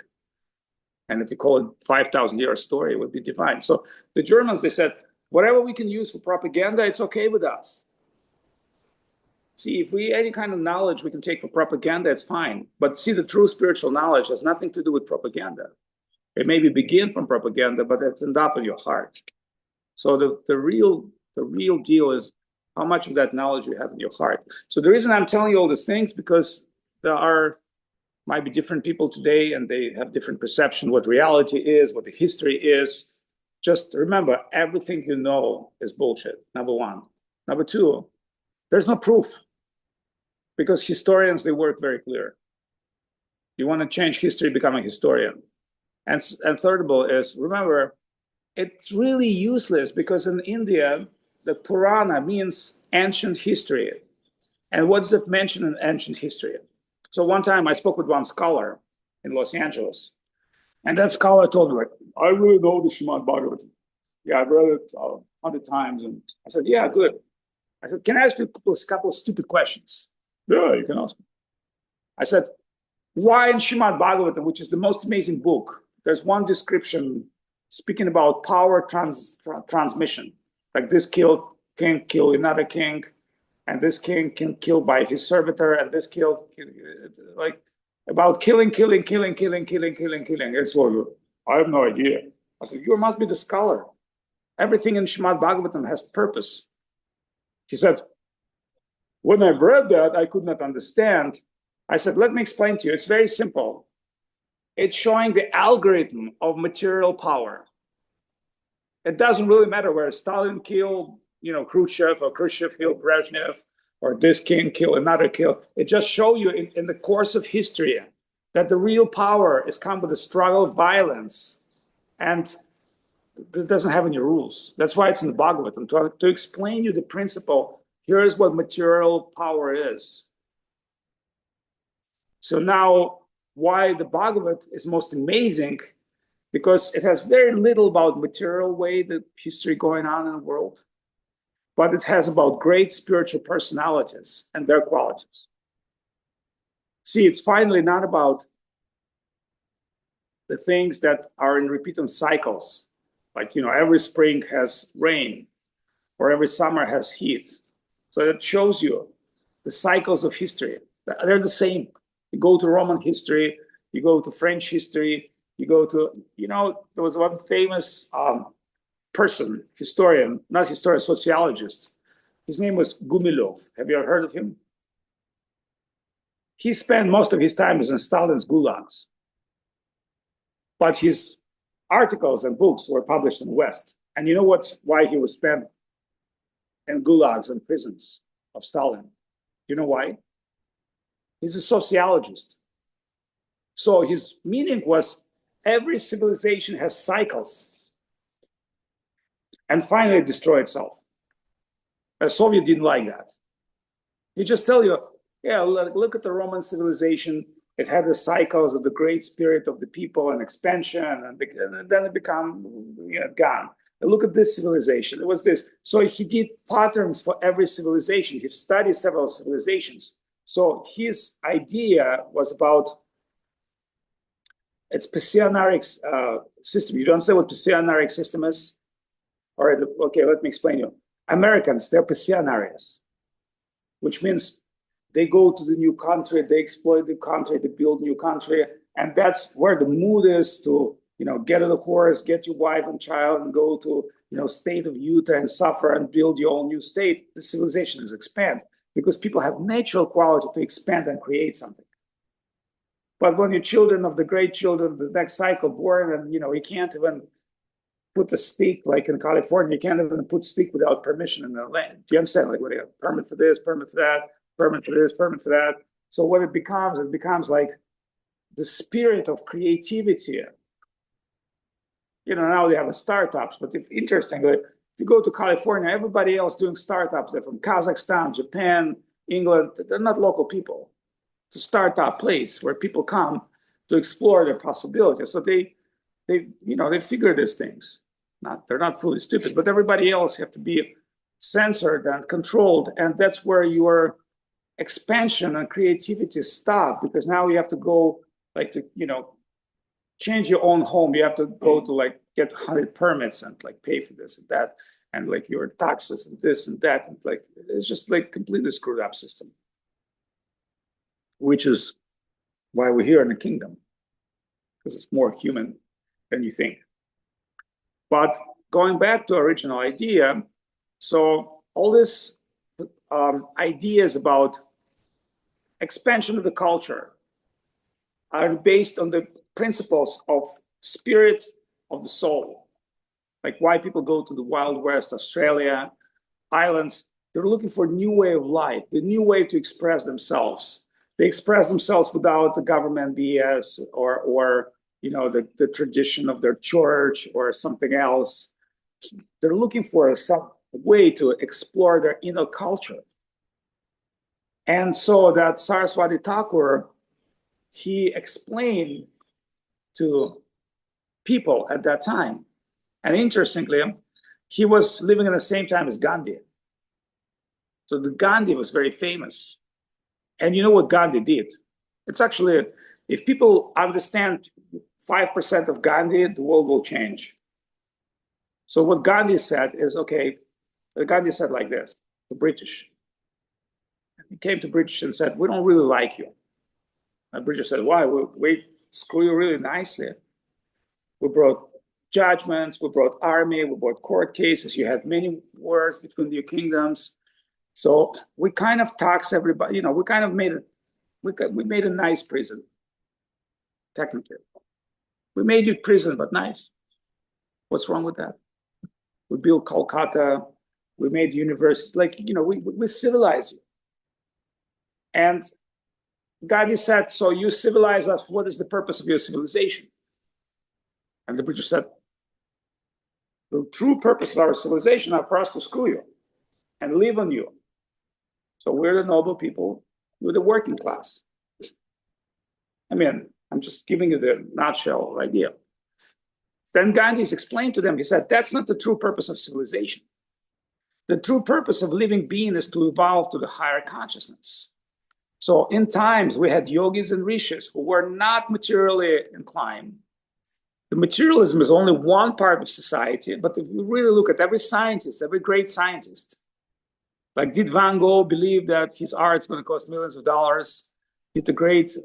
And if you call it 5,000-year story, it would be divine. So the Germans, they said, whatever we can use for propaganda, it's okay with us. See, if any kind of knowledge we can take for propaganda, it's fine. But see, the true spiritual knowledge has nothing to do with propaganda. It maybe begin from propaganda, but it ends up in your heart. So the real deal is how much of that knowledge you have in your heart. So the reason I'm telling you all these things, because might be different people today, and they have different perception what reality is, what the history is. Just remember, everything you know is bullshit, number one. Number two, there's no proof, because historians, they work very clear. You want to change history, become a historian. And third of all is, remember, it's really useless, because in India, the Purana means ancient history. And what does it mention in ancient history? So one time I spoke with one scholar in Los Angeles, and that scholar told me, like, I really know the Srimad Bhagavatam. Yeah, I've read it 100 times. And I said, yeah, good. I said, can I ask you a couple of stupid questions? Yeah, you can ask me. I said, why in Srimad Bhagavatam, which is the most amazing book, there's one description speaking about power transmission, like this king kill another king, and this king can kill by his servitor, and this like about killing. It's all, I have no idea. I said, you must be the scholar. Everything in Srimad Bhagavatam has purpose. He said, when I've read that, I could not understand. I said, let me explain to you. It's very simple. It's showing the algorithm of material power. It doesn't really matter where Stalin killed, Khrushchev, or Khrushchev killed Brezhnev, or this king killed another kill. It just shows you in the course of history that the real power is come with a struggle of violence, and it doesn't have any rules. That's why it's in the Bhagavatam, to explain you the principle. Here is what material power is. So now, why the Bhagavat is most amazing, because it has very little about material way, the history going on in the world, but it has about great spiritual personalities and their qualities. See, it's finally not about the things that are in repeating cycles, like, every spring has rain, or every summer has heat. So it shows you the cycles of history. They're the same. You go to Roman history, you go to French history, you go to, there was one famous person, historian, not historian, sociologist. His name was Gumilov. Have you ever heard of him? He spent most of his time in Stalin's gulags. But his articles and books were published in the West. And you know why he was spent in gulags and prisons of Stalin? You know why? He's a sociologist. So his meaning was every civilization has cycles and finally destroy itself. The Soviet didn't like that. He just tell you, yeah, look at the Roman civilization. It had the cycles of the great spirit of the people and expansion, and then it became gone. And look at this civilization. It was this. So he did patterns for every civilization. He studied several civilizations. So his idea was about its passioniaric system. You don't understand what passioniaric system is? All right, okay, let me explain you. Americans, they're passionarians, which means they go to the new country, they exploit the country, they build new country, and that's where the mood is to, get on the horse, get your wife and child, and go to, state of Utah and suffer and build your own new state. The civilization is expand because people have natural quality to expand and create something. But when you're children of the great children, the next cycle born, and you can't even put the stick, like in California, you can't even put stick without permission in the land. Do you understand? Like, what do you have? Permit for this, permit for that, permit for this, permit for that. So what it becomes like the spirit of creativity. Now they have startups, but interestingly, if you go to California, everybody else doing startups, they're from Kazakhstan, Japan, England. They're not local people. It's a startup place where people come to explore their possibilities. So they figure these things. They're not fully stupid, but everybody else have to be censored and controlled, and that's where your expansion and creativity stop, because now you have to go change your own home. You have to go to get 100 permits and pay for this and that, and your taxes and this and that, and it's just completely screwed up system. Which is why we're here in the kingdom, because it's more human than you think. But going back to original idea, so all this ideas about expansion of the culture are based on the principles of spirit of the soul. Like why people go to the Wild West, Australia, islands, they're looking for a new way of life, the new way to express themselves. They express themselves without the government BS or the tradition of their church or something else. They're looking for some way to explore their inner culture. And so that Saraswati Thakura, he explained to people at that time. And interestingly, he was living at the same time as Gandhi. So the Gandhi was very famous. And you know what Gandhi did? It's actually, if people understand 5% of Gandhi, the world will change. So what Gandhi said is, okay, Gandhi said like this, the British. He came to British and said, we don't really like you. And British said, why? We screw you really nicely. We brought judgments, we brought army, we brought court cases. You had many wars between your kingdoms. So we kind of tax everybody, we kind of made we made a nice prison, technically. We made you prison, but nice. What's wrong with that? We built Kolkata, we made universities, we civilize you. And Gandhi said, so you civilize us, what is the purpose of your civilization? And the British said, the true purpose of our civilization are for us to screw you and live on you. So we're the noble people, we're the working class. I mean, I'm just giving you the nutshell idea. Then Gandhi's explained to them, he said, that's not the true purpose of civilization. The true purpose of living being is to evolve to the higher consciousness. So in times we had yogis and rishis who were not materially inclined. The materialism is only one part of society, but if you really look at every scientist, every great scientist, like did Van Gogh believe that his art is going to cost millions of dollars? Did the great,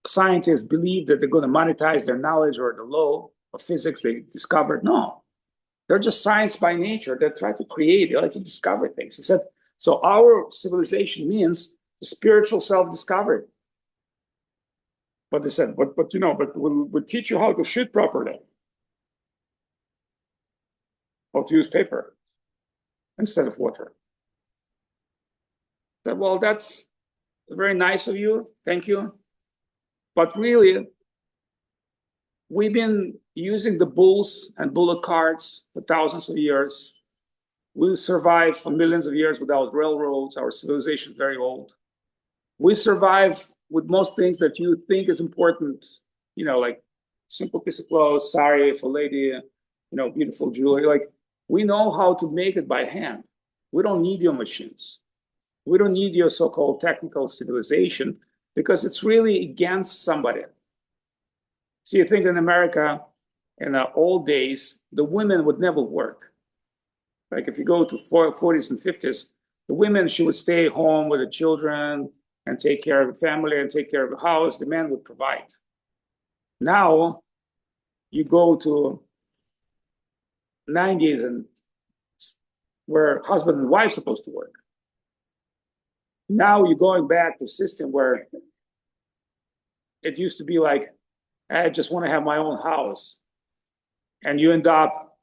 scientists believe that they're going to monetize their knowledge or the law of physics they discovered? No, they're just science by nature. They try to create, they like to discover things. He said, so our civilization means the spiritual self-discovery. But they said, but we'll teach you how to shit properly. How to use paper instead of water. Well, that's very nice of you. Thank you. But really, we've been using the bulls and bullock carts for thousands of years. We survived for millions of years without railroads. Our civilization is very old. We survive with most things that you think is important, like simple piece of clothes, sari for lady, beautiful jewelry. Like we know how to make it by hand. We don't need your machines. We don't need your so-called technical civilization because it's really against somebody. See, you think in America, in the old days, the women would never work. Like if you go to 40s and 50s, the women, she would stay home with the children and take care of the family and take care of the house. The man would provide. Now, you go to 90s and where husband and wife are supposed to work. Now you're going back to a system where it used to be like, I just want to have my own house. And you end up,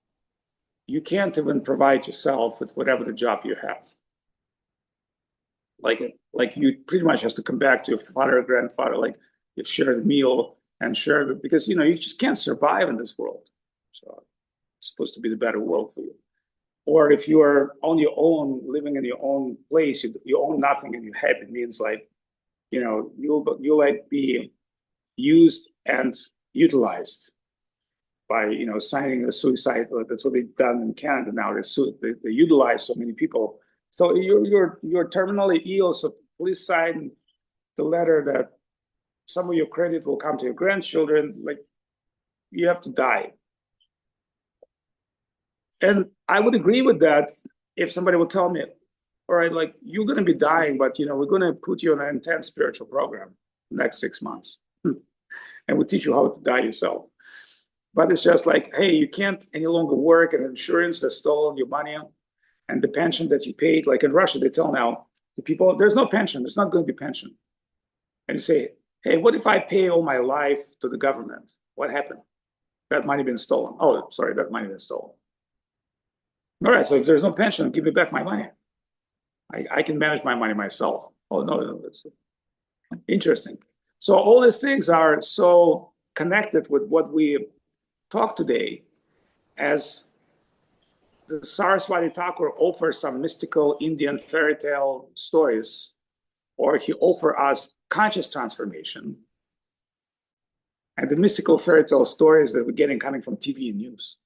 you can't even provide yourself with whatever the job you have. Like you pretty much have to come back to your father or grandfather, like you share the meal and share it because you just can't survive in this world. So it's supposed to be the better world for you. Or if you are on your own, living in your own place, you own nothing and you have, it means like, you'll like be used and utilized by, signing a suicide. That's what they've done in Canada now. They utilize so many people. So you're terminally ill, so please sign the letter that some of your credit will come to your grandchildren. Like you have to die. And I would agree with that if somebody would tell me, all right, like you're going to be dying, but we're going to put you on an intense spiritual program the next 6 months. And we'll teach you how to die yourself. But it's just like, hey, you can't any longer work and insurance has stolen your money. And the pension that you paid, like in Russia, they tell now the people, there's no pension, there's not going to be pension. And you say, hey, what if I pay all my life to the government? What happened? That money been stolen. Oh, sorry, that money been stolen. All right, so if there's no pension, give me back my money. I can manage my money myself. Oh, no, that's interesting. So all these things are so connected with what we talk today, as the Saraswati Thakura offers some mystical Indian fairy tale stories, or he offers us conscious transformation. And the mystical fairy tale stories that we're getting coming from TV and news.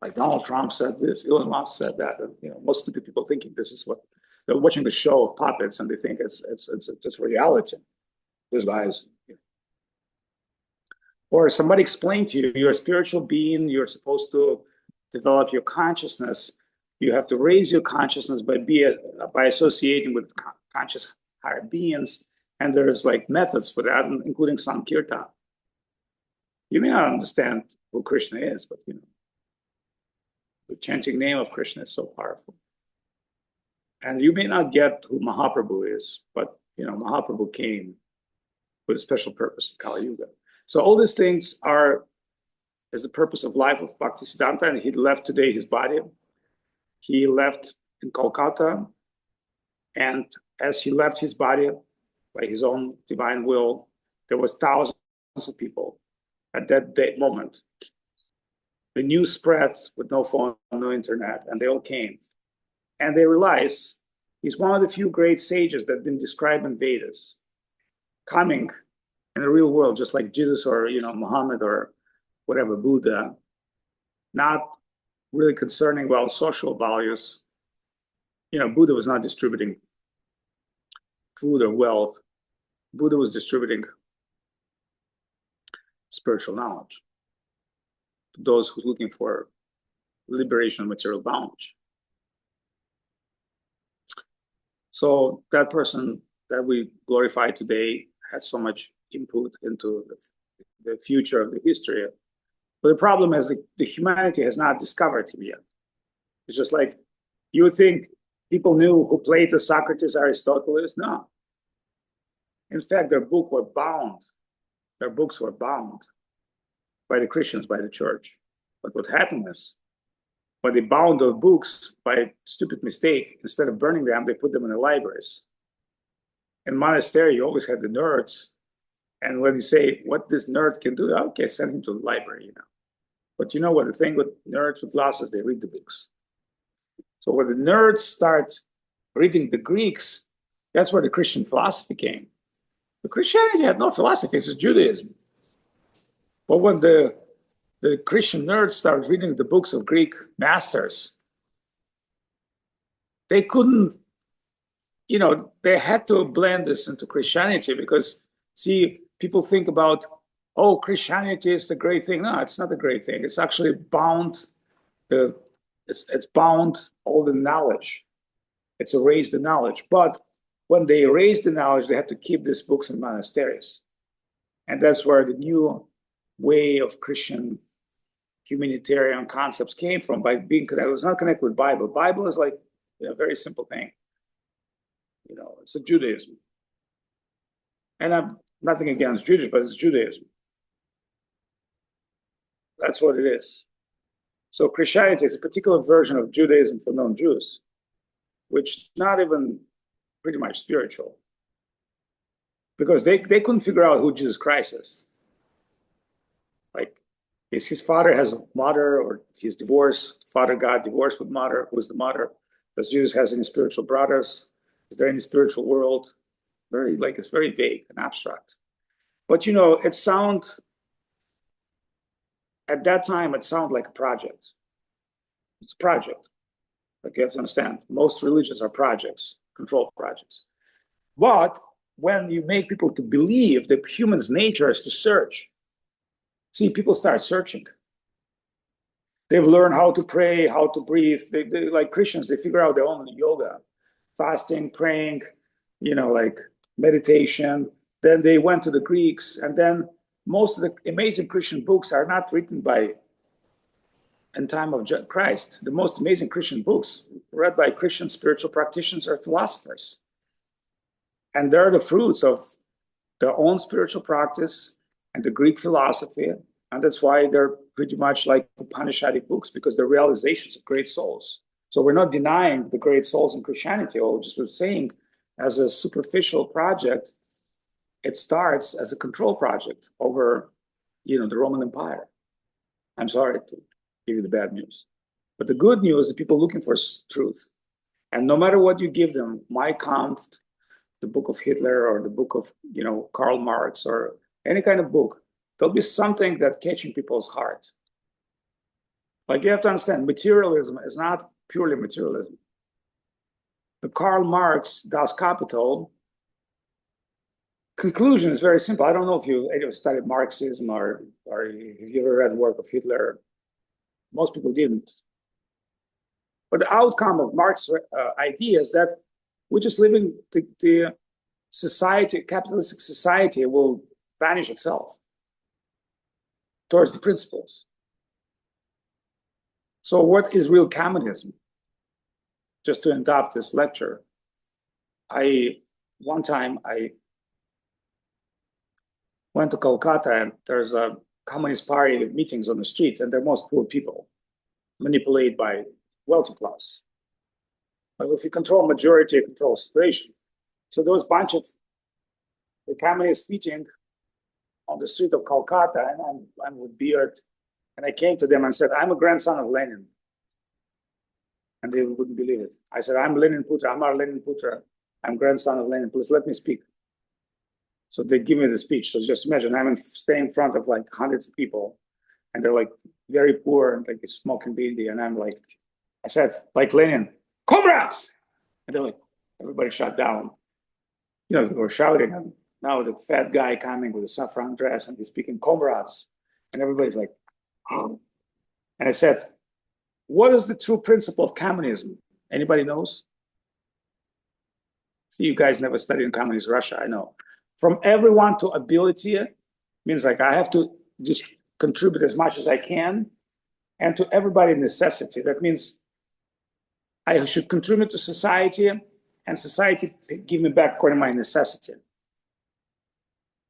Like Donald Trump said this, Elon Musk said that. And, most stupid people thinking this is what they're watching, the show of puppets, and they think it's reality. These guys. Or somebody explained to you, you're a spiritual being, you're supposed to develop your consciousness. You have to raise your consciousness by associating with conscious higher beings. And there's like methods for that, including Sankirtan. You may not understand who Krishna is, but the chanting name of Krishna is so powerful. And you may not get who Mahaprabhu is, but Mahaprabhu came with a special purpose in Kali Yuga. So all these things is the purpose of life of Bhaktisiddhanta, and he left today his body. He left in Kolkata, and as he left his body by his own divine will, there was thousands of people at that moment. The news spread with no phone, no internet, and they all came. And they realized he's one of the few great sages that have been described in Vedas, coming in the real world, just like Jesus or Muhammad or whatever, Buddha, not really concerning about social values. Buddha was not distributing food or wealth. Buddha was distributing spiritual knowledge to those who's looking for liberation of material bondage. So that person that we glorify today had so much input into the future of the history. But the problem is the humanity has not discovered him yet. It's just like you would think people knew who Plato, Socrates, Aristotle is. No. In fact, their books were bound by the Christians, by the church. But what happened is, when they bound those books by a stupid mistake, instead of burning them, they put them in the libraries. In monastery, you always had the nerds. And when you say what this nerd can do, okay, send him to the library, But you know what the thing with nerds with glasses, they read the books. So when the nerds start reading the Greeks, that's where the Christian philosophy came. The Christianity had no philosophy, it's just Judaism. But when the Christian nerds started reading the books of Greek masters, they couldn't, they had to blend this into Christianity because, see, people think about, Christianity is the great thing. No, it's not a great thing. It's actually bound it's bound all the knowledge. It's erased the knowledge. But when they erase the knowledge, they have to keep these books in monasteries. And that's where the new way of Christian humanitarian concepts came from, by being connected. It was not connected with Bible. Bible is like a very simple thing. It's a Judaism. And I'm nothing against Judaism, but it's Judaism. That's what it is. So Christianity is a particular version of Judaism for non-Jews, which is not even pretty much spiritual. Because they couldn't figure out who Jesus Christ is. Like, is his father has a mother, or he's divorced, father got divorced with mother, who's the mother? Does Jesus has any spiritual brothers? Is there any spiritual world? It's very vague and abstract. But at that time, it sounded like a project. It's a project. Like, you have to understand, most religions are projects, controlled projects. But when you make people to believe that human's nature is to search, see, people start searching. They've learned how to pray, how to breathe. They like Christians, they figure out their own yoga, fasting, praying, like meditation. Then they went to the Greeks, and then most of the amazing Christian books are not written by and time of Christ, the most amazing Christian books read by Christian spiritual practitioners or philosophers. And they're the fruits of their own spiritual practice and the Greek philosophy. And that's why they're pretty much like Upanishadic books, because they're realizations of great souls. So we're not denying the great souls in Christianity, or just we're saying as a superficial project, it starts as a control project over, the Roman Empire. I'm sorry to give you the bad news. But the good news is people looking for truth. And no matter what you give them, Mein Kampf, the book of Hitler, or the book of, Karl Marx, or any kind of book, there'll be something that catching people's heart. Like, you have to understand, materialism is not purely materialism. The Karl Marx Das Kapital conclusion is very simple. I don't know if you ever studied Marxism or if you ever read the work of Hitler. Most people didn't. But the outcome of Marx's idea is that we're just living the society, capitalistic society will vanish itself towards the principles. So what is real communism? Just to adopt this lecture, one time I went to Kolkata, and there's a Communist Party meetings on the street, and they're most poor people, manipulated by wealthy class. But if you control majority, you control situation. So there was a bunch of the communist meeting on the street of Kolkata, and I'm with beard, and I came to them and said, I'm a grandson of Lenin. And they wouldn't believe it. I said, I'm Lenin Putra, I'm our Lenin Putra, I'm grandson of Lenin, please let me speak. So they give me the speech. So just imagine, I'm staying in front of like hundreds of people, and they're like very poor and like smoking bindi, and I'm like, I said, like Lenin, comrades! And they're like, everybody shut down. They were shouting, and now the fat guy coming with a saffron dress, and he's speaking comrades. And everybody's like, oh. And I said, what is the true principle of communism? Anybody knows? See, you guys never studied in communist Russia, I know. From everyone to ability means like I have to just contribute as much as I can, and to everybody necessity. That means I should contribute to society, and society give me back according to my necessity.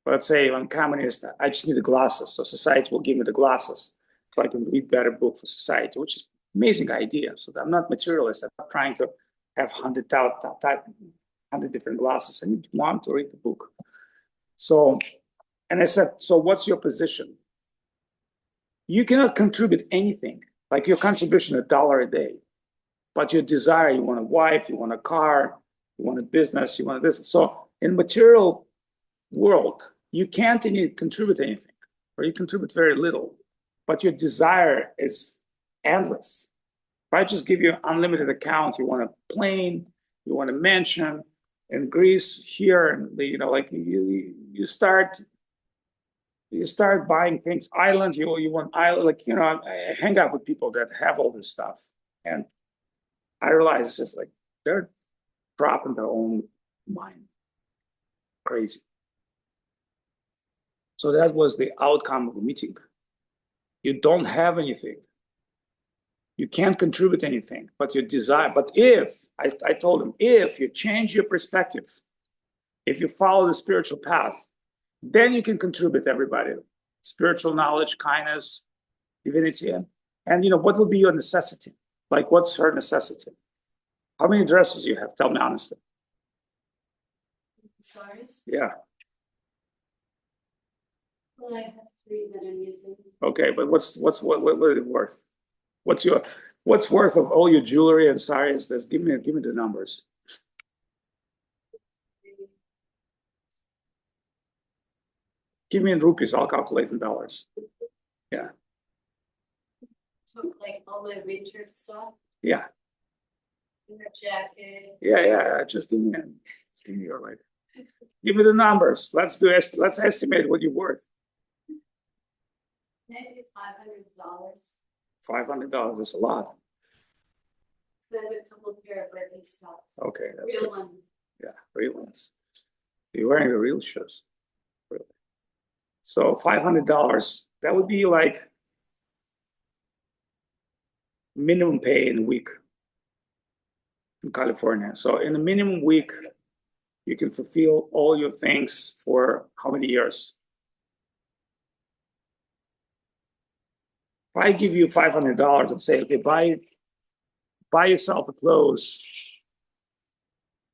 Let's say I'm communist, I just need the glasses, so society will give me the glasses so I can read better book for society, which is amazing idea. So I'm not materialist. I'm not trying to have 100 different glasses. I need one to read the book. So, and I said, so what's your position? You cannot contribute anything, like your contribution $1 a day, but your desire, you want a wife, you want a car, you want a business, you want this. So in material world, you can't contribute anything, or you contribute very little, but your desire is endless. If I just give you an unlimited account, you want a plane, you want a mansion in Greece here, and like you start buying things. Island, you want island, like I hang out with people that have all this stuff, and I realize it's just like they're trapped in their own mind, crazy. So that was the outcome of the meeting. You don't have anything. You can't contribute anything, but your desire. But if, I told him, if you change your perspective, if you follow the spiritual path, then you can contribute to everybody. Spiritual knowledge, kindness, divinity. And what would be your necessity? Like, what's her necessity? How many dresses do you have? Tell me honestly. Sorry? Yeah. Well, I have 3 that I'm using. Okay, but what are they worth? What's worth of all your jewelry and saris? Give me the numbers. Give me in rupees, I'll calculate in dollars. Yeah. So like all my winter stuff, Yeah. winter jacket. Yeah. Just give me your like. Give me the numbers. Let's estimate what you're worth. Maybe $500. $500 is a lot. I have a couple pair of Birkenstocks. Okay, that's Real good. ones. Yeah, real ones. You're wearing the real shoes. Really. So $500, that would be like minimum pay in a week in California. So in a minimum week, you can fulfill all your things for how many years? If I give you $500 and say, okay, buy yourself a clothes,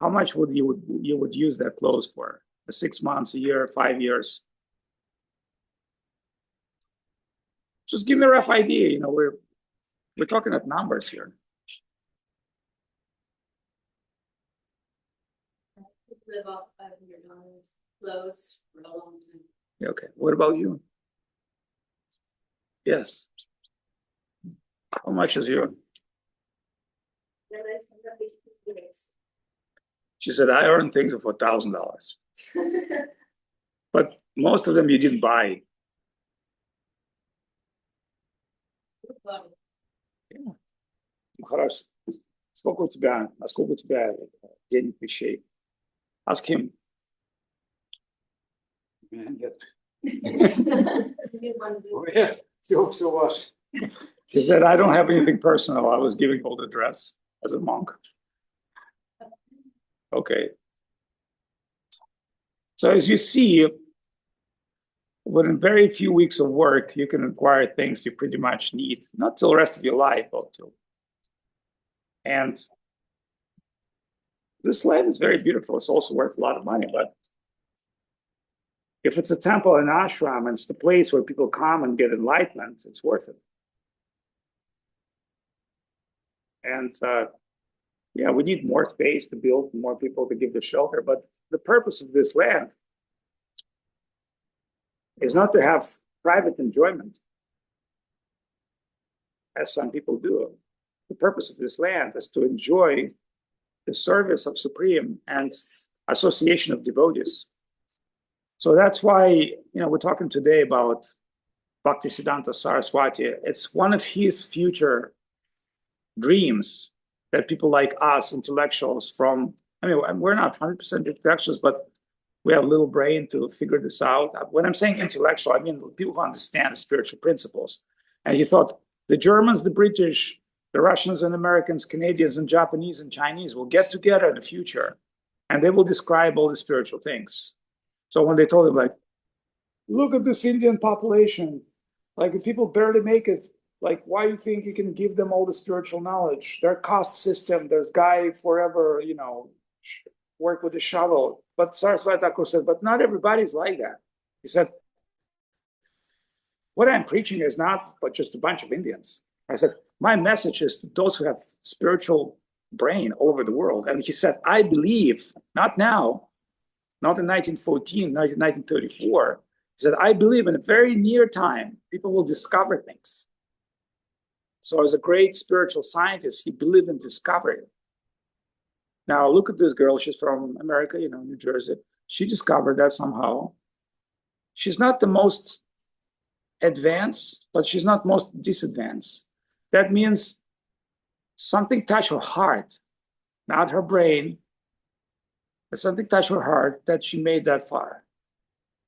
how much would you use that clothes for? 6 months, a year, 5 years? Just give me a rough idea. You know, we're talking about numbers here. Live off $500 clothes for a long time. Yeah, okay. What about you? Yes. How much is your? She said, I earn things for $1,000. But most of them you didn't buy. Maharaj, сколько у тебя денег, вещей? Ask him. Нет. Все ваше. He said, I don't have anything personal. I was giving all the dress as a monk. Okay. So as you see, within very few weeks of work, you can acquire things you pretty much need, not till the rest of your life, but till. And this land is very beautiful. It's also worth a lot of money, but if it's a temple and ashram and it's the place where people come and get enlightenment, it's worth it. And yeah, we need more space to build, more people to give the shelter. But the purpose of this land is not to have private enjoyment, as some people do. The purpose of this land is to enjoy the service of Supreme and association of devotees. So that's why, you know, we're talking today about Bhaktisiddhanta Saraswati. It's one of his future dreams that people like us, intellectuals from, I mean, we're not 100% intellectuals, but we have a little brain to figure this out. When I'm saying intellectual, I mean people who understand spiritual principles. And he thought the Germans, the British, the Russians and Americans, Canadians and Japanese and Chinese will get together in the future and they will describe all the spiritual things. So when they told him, like, look at this Indian population, like people barely make it. Like, why do you think you can give them all the spiritual knowledge? Their caste system, there's guy forever, you know, work with a shovel. But Saraswati Thakur said, but not everybody's like that. He said, what I'm preaching is not but just a bunch of Indians. I said, my message is to those who have spiritual brain all over the world. And he said, I believe, not now, not in 1914, not in 1934. He said, I believe in a very near time, people will discover things. So as a great spiritual scientist, he believed in discovery. Now look at this girl, she's from America, you know, New Jersey. She discovered that somehow. She's not the most advanced, but she's not most disadvantaged. That means something touched her heart, not her brain, but something touched her heart that she made that far.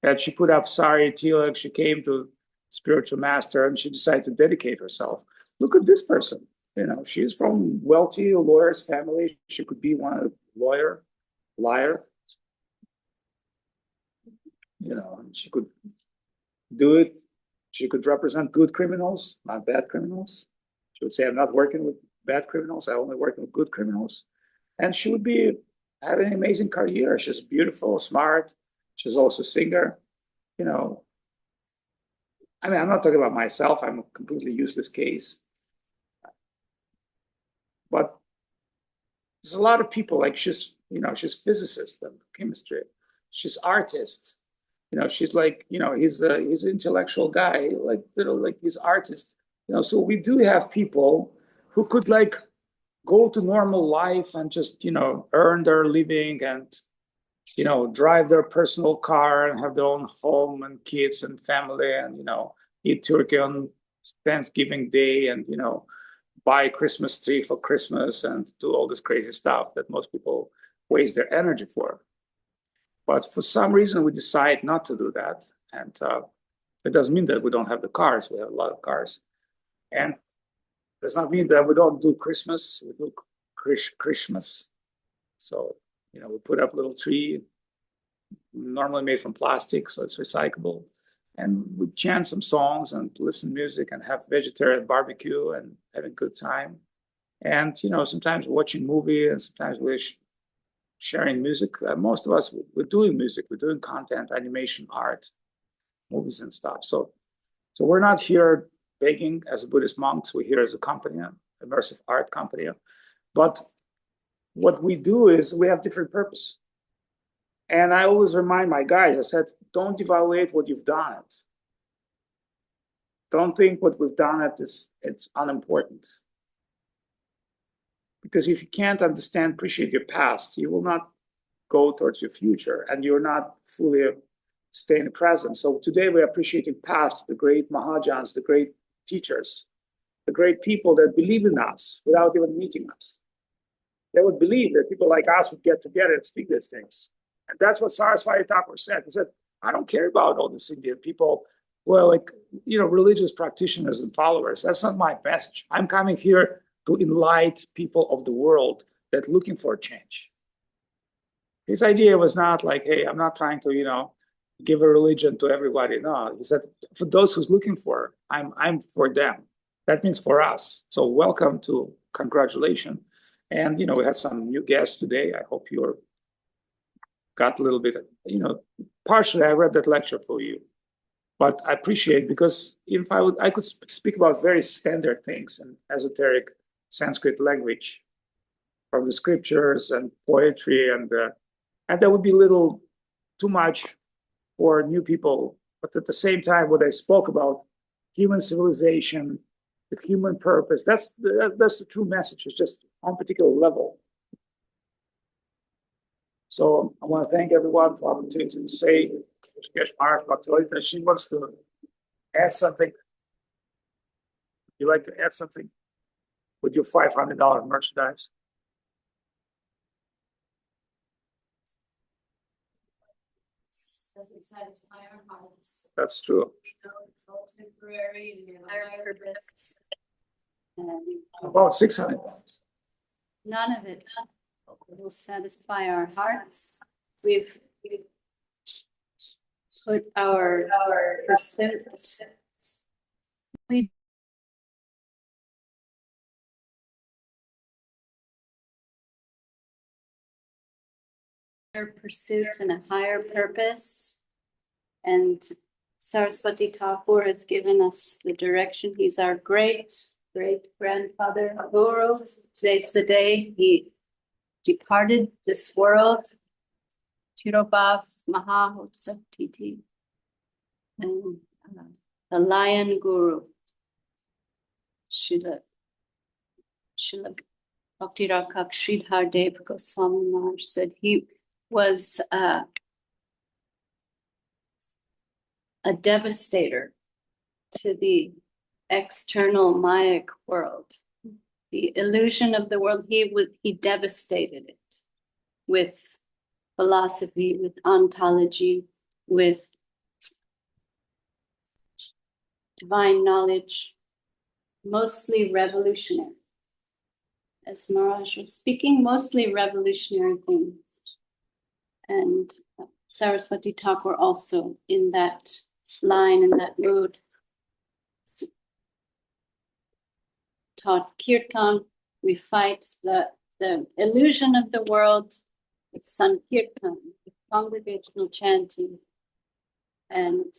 That she put up sari, tilak, she came to spiritual master and she decided to dedicate herself. Look at this person. You know, she's from wealthy lawyer's family. She could be one lawyer, liar. You know, she could do it. She could represent good criminals, not bad criminals. She would say, I'm not working with bad criminals. I'm only working with good criminals. And she would be having an amazing career. She's beautiful, smart. She's also a singer. You know, I mean, I'm not talking about myself. I'm a completely useless case. But there's a lot of people, like she's, you know, she's physicist and chemistry. She's artist. You know, she's like, you know, he's an intellectual guy, like, you know, like he's artist. You know, so we do have people who could like go to normal life and just, you know, earn their living and, you know, drive their personal car and have their own home and kids and family and, you know, eat turkey on Thanksgiving Day and, you know, buy a Christmas tree for Christmas and do all this crazy stuff that most people waste their energy for. But for some reason, we decide not to do that. And it doesn't mean that we don't have the cars. We have a lot of cars. And Does not mean that we don't do Christmas. We do Christmas. So, we put up a little tree, normally made from plastic, so it's recyclable. And we chant some songs and listen to music and have vegetarian barbecue and have a good time. And, sometimes watching movie and sometimes we're sharing music. Most of us, we're doing music, we're doing content, animation, art, movies and stuff. So we're not here begging as Buddhist monks. We're here as a company, an immersive art company. But what we do is we have different purpose. And I always remind my guys, I said, don't evaluate what you've done. Don't think what we've done it's unimportant. Because if you can't understand, appreciate your past, you will not go towards your future and you're not fully stay in the present. So today we're appreciating past, the great Mahajans, the great teachers, the great people that believe in us without even meeting us. They would believe that people like us would get together and speak these things. And that's what Saraswati Thakura said. He said, I don't care about all these Indian people, religious practitioners and followers. That's not my message. I'm coming here to enlighten people of the world that looking for a change. His idea was not like, hey, I'm not trying to, give a religion to everybody. No, he said, for those who's looking for, I'm for them. That means for us. So welcome to congratulations. And, we had some new guests today. I hope you got a little bit, partially I read that lecture for you. But I appreciate, because if I could speak about very standard things and esoteric Sanskrit language from the scriptures and poetry, and that would be a little too much for new people. But at the same time, what I spoke about, human civilization, the human purpose, that's the true message. It's just on a particular level. So I want to thank everyone for the opportunity to say, Hrishikesh Maharaj, Bhakti Lalita, she wants to add something. Would you like to add something with your $500 merchandise? Doesn't satisfy our hearts. That's true. It's all temporary and we have a higher purpose. About 600. None of it will satisfy our hearts. We've put our pursuit. We pursuit and a higher purpose, and Saraswati Thakura has given us the direction. He's our great grandfather Guru. Today's the day he departed this world. Tirobhav Mahahotsav Titi, and the Lion Guru, Srila Bhakti Rakak Sridhar Dev Goswami Maharaj said he was a devastator to the external Mayic world, the illusion of the world. He devastated it with philosophy, with ontology, with divine knowledge, mostly revolutionary. As Maharaj was speaking, mostly revolutionary things. And Saraswati Thakura also in that line, in that mood, taught kirtan. We fight the illusion of the world with sankirtan, with congregational chanting, and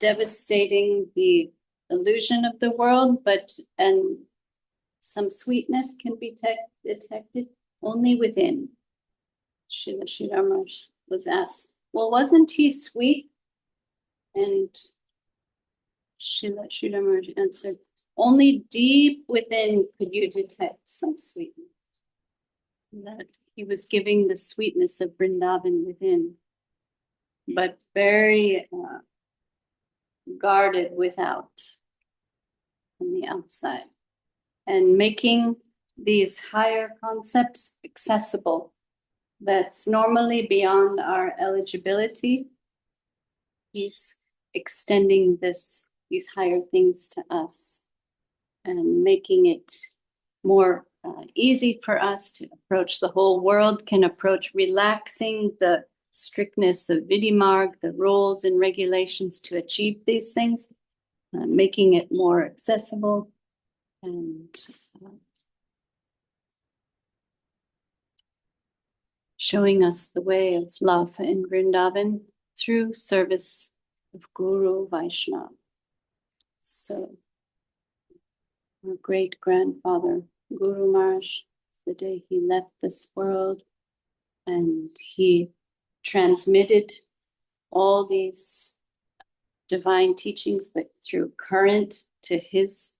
devastating the illusion of the world, and some sweetness can be detected only within. Srila Maharaj was asked, well, wasn't he sweet? And Srila Maharaj answered, only deep within could you detect some sweetness. That he was giving the sweetness of Vrindavan within, but very guarded without, on the outside, and making these higher concepts accessible that's normally beyond our eligibility. He's extending this these higher things to us and making it more easy for us to approach the whole world, can approach relaxing the strictness of Vidimarg, the rules and regulations to achieve these things, making it more accessible and showing us the way of love in Vrindavan through service of Guru Vaishnava. So, our great grandfather, Guru Maharaj, the day he left this world, and he transmitted all these divine teachings that through current to his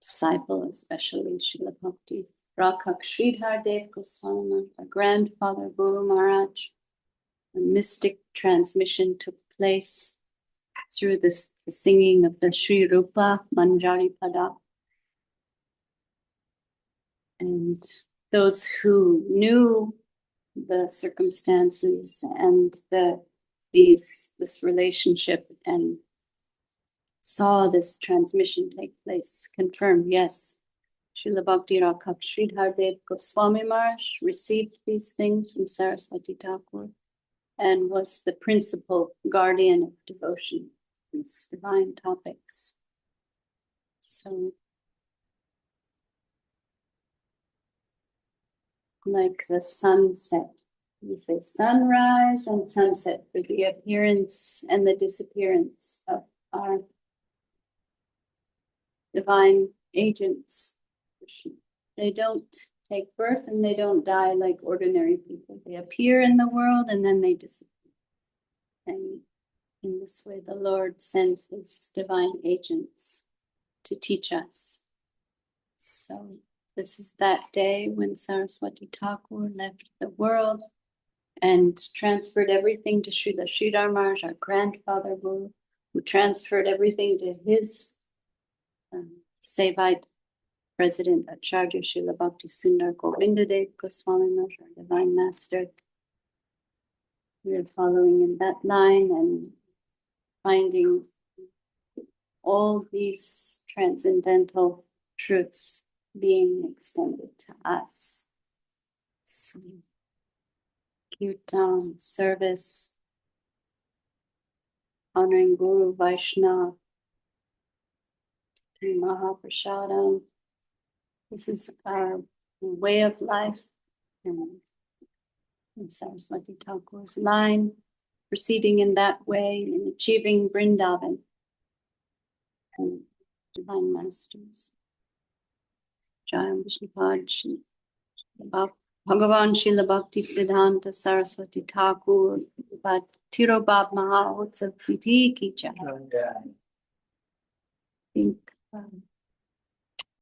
disciple, especially Srila Bhakti Rakak Sridhar Dev Goswami, our grandfather Guru Maharaj. A mystic transmission took place through the singing of the Sri Rupa Manjari Pada. And those who knew the circumstances and this relationship and saw this transmission take place confirmed, yes, Srila Bhakti Rakak Sridhar Dev Goswami Maharaj received these things from Saraswati Thakura and was the principal guardian of devotion, these divine topics. So, like the sunset, we say sunrise and sunset for the appearance and the disappearance of our divine agents. They don't take birth and they don't die like ordinary people. They appear in the world and then they disappear. And in this way, the Lord sends his divine agents to teach us. So this is that day when Saraswati Thakura left the world and transferred everything to Srila Sridhar Maharaj, our grandfather Guru, who transferred everything to his Sevite President Acharya Srila Bhakti Sundar Govindadev Goswami Maharaj, our divine master. We are following in that line and finding all these transcendental truths being extended to us. So, kirtan, service, honoring Guru Vaishnava, Mahaprasadam. This is our way of life, and Saraswati Thakura's line, proceeding in that way and achieving Vrindavan and divine masters. Jai Vishnupad Bhagavan Srila Bhakti Siddhanta Saraswati Thakur Tirobab Maha Utsav Titi Ki Jai. I think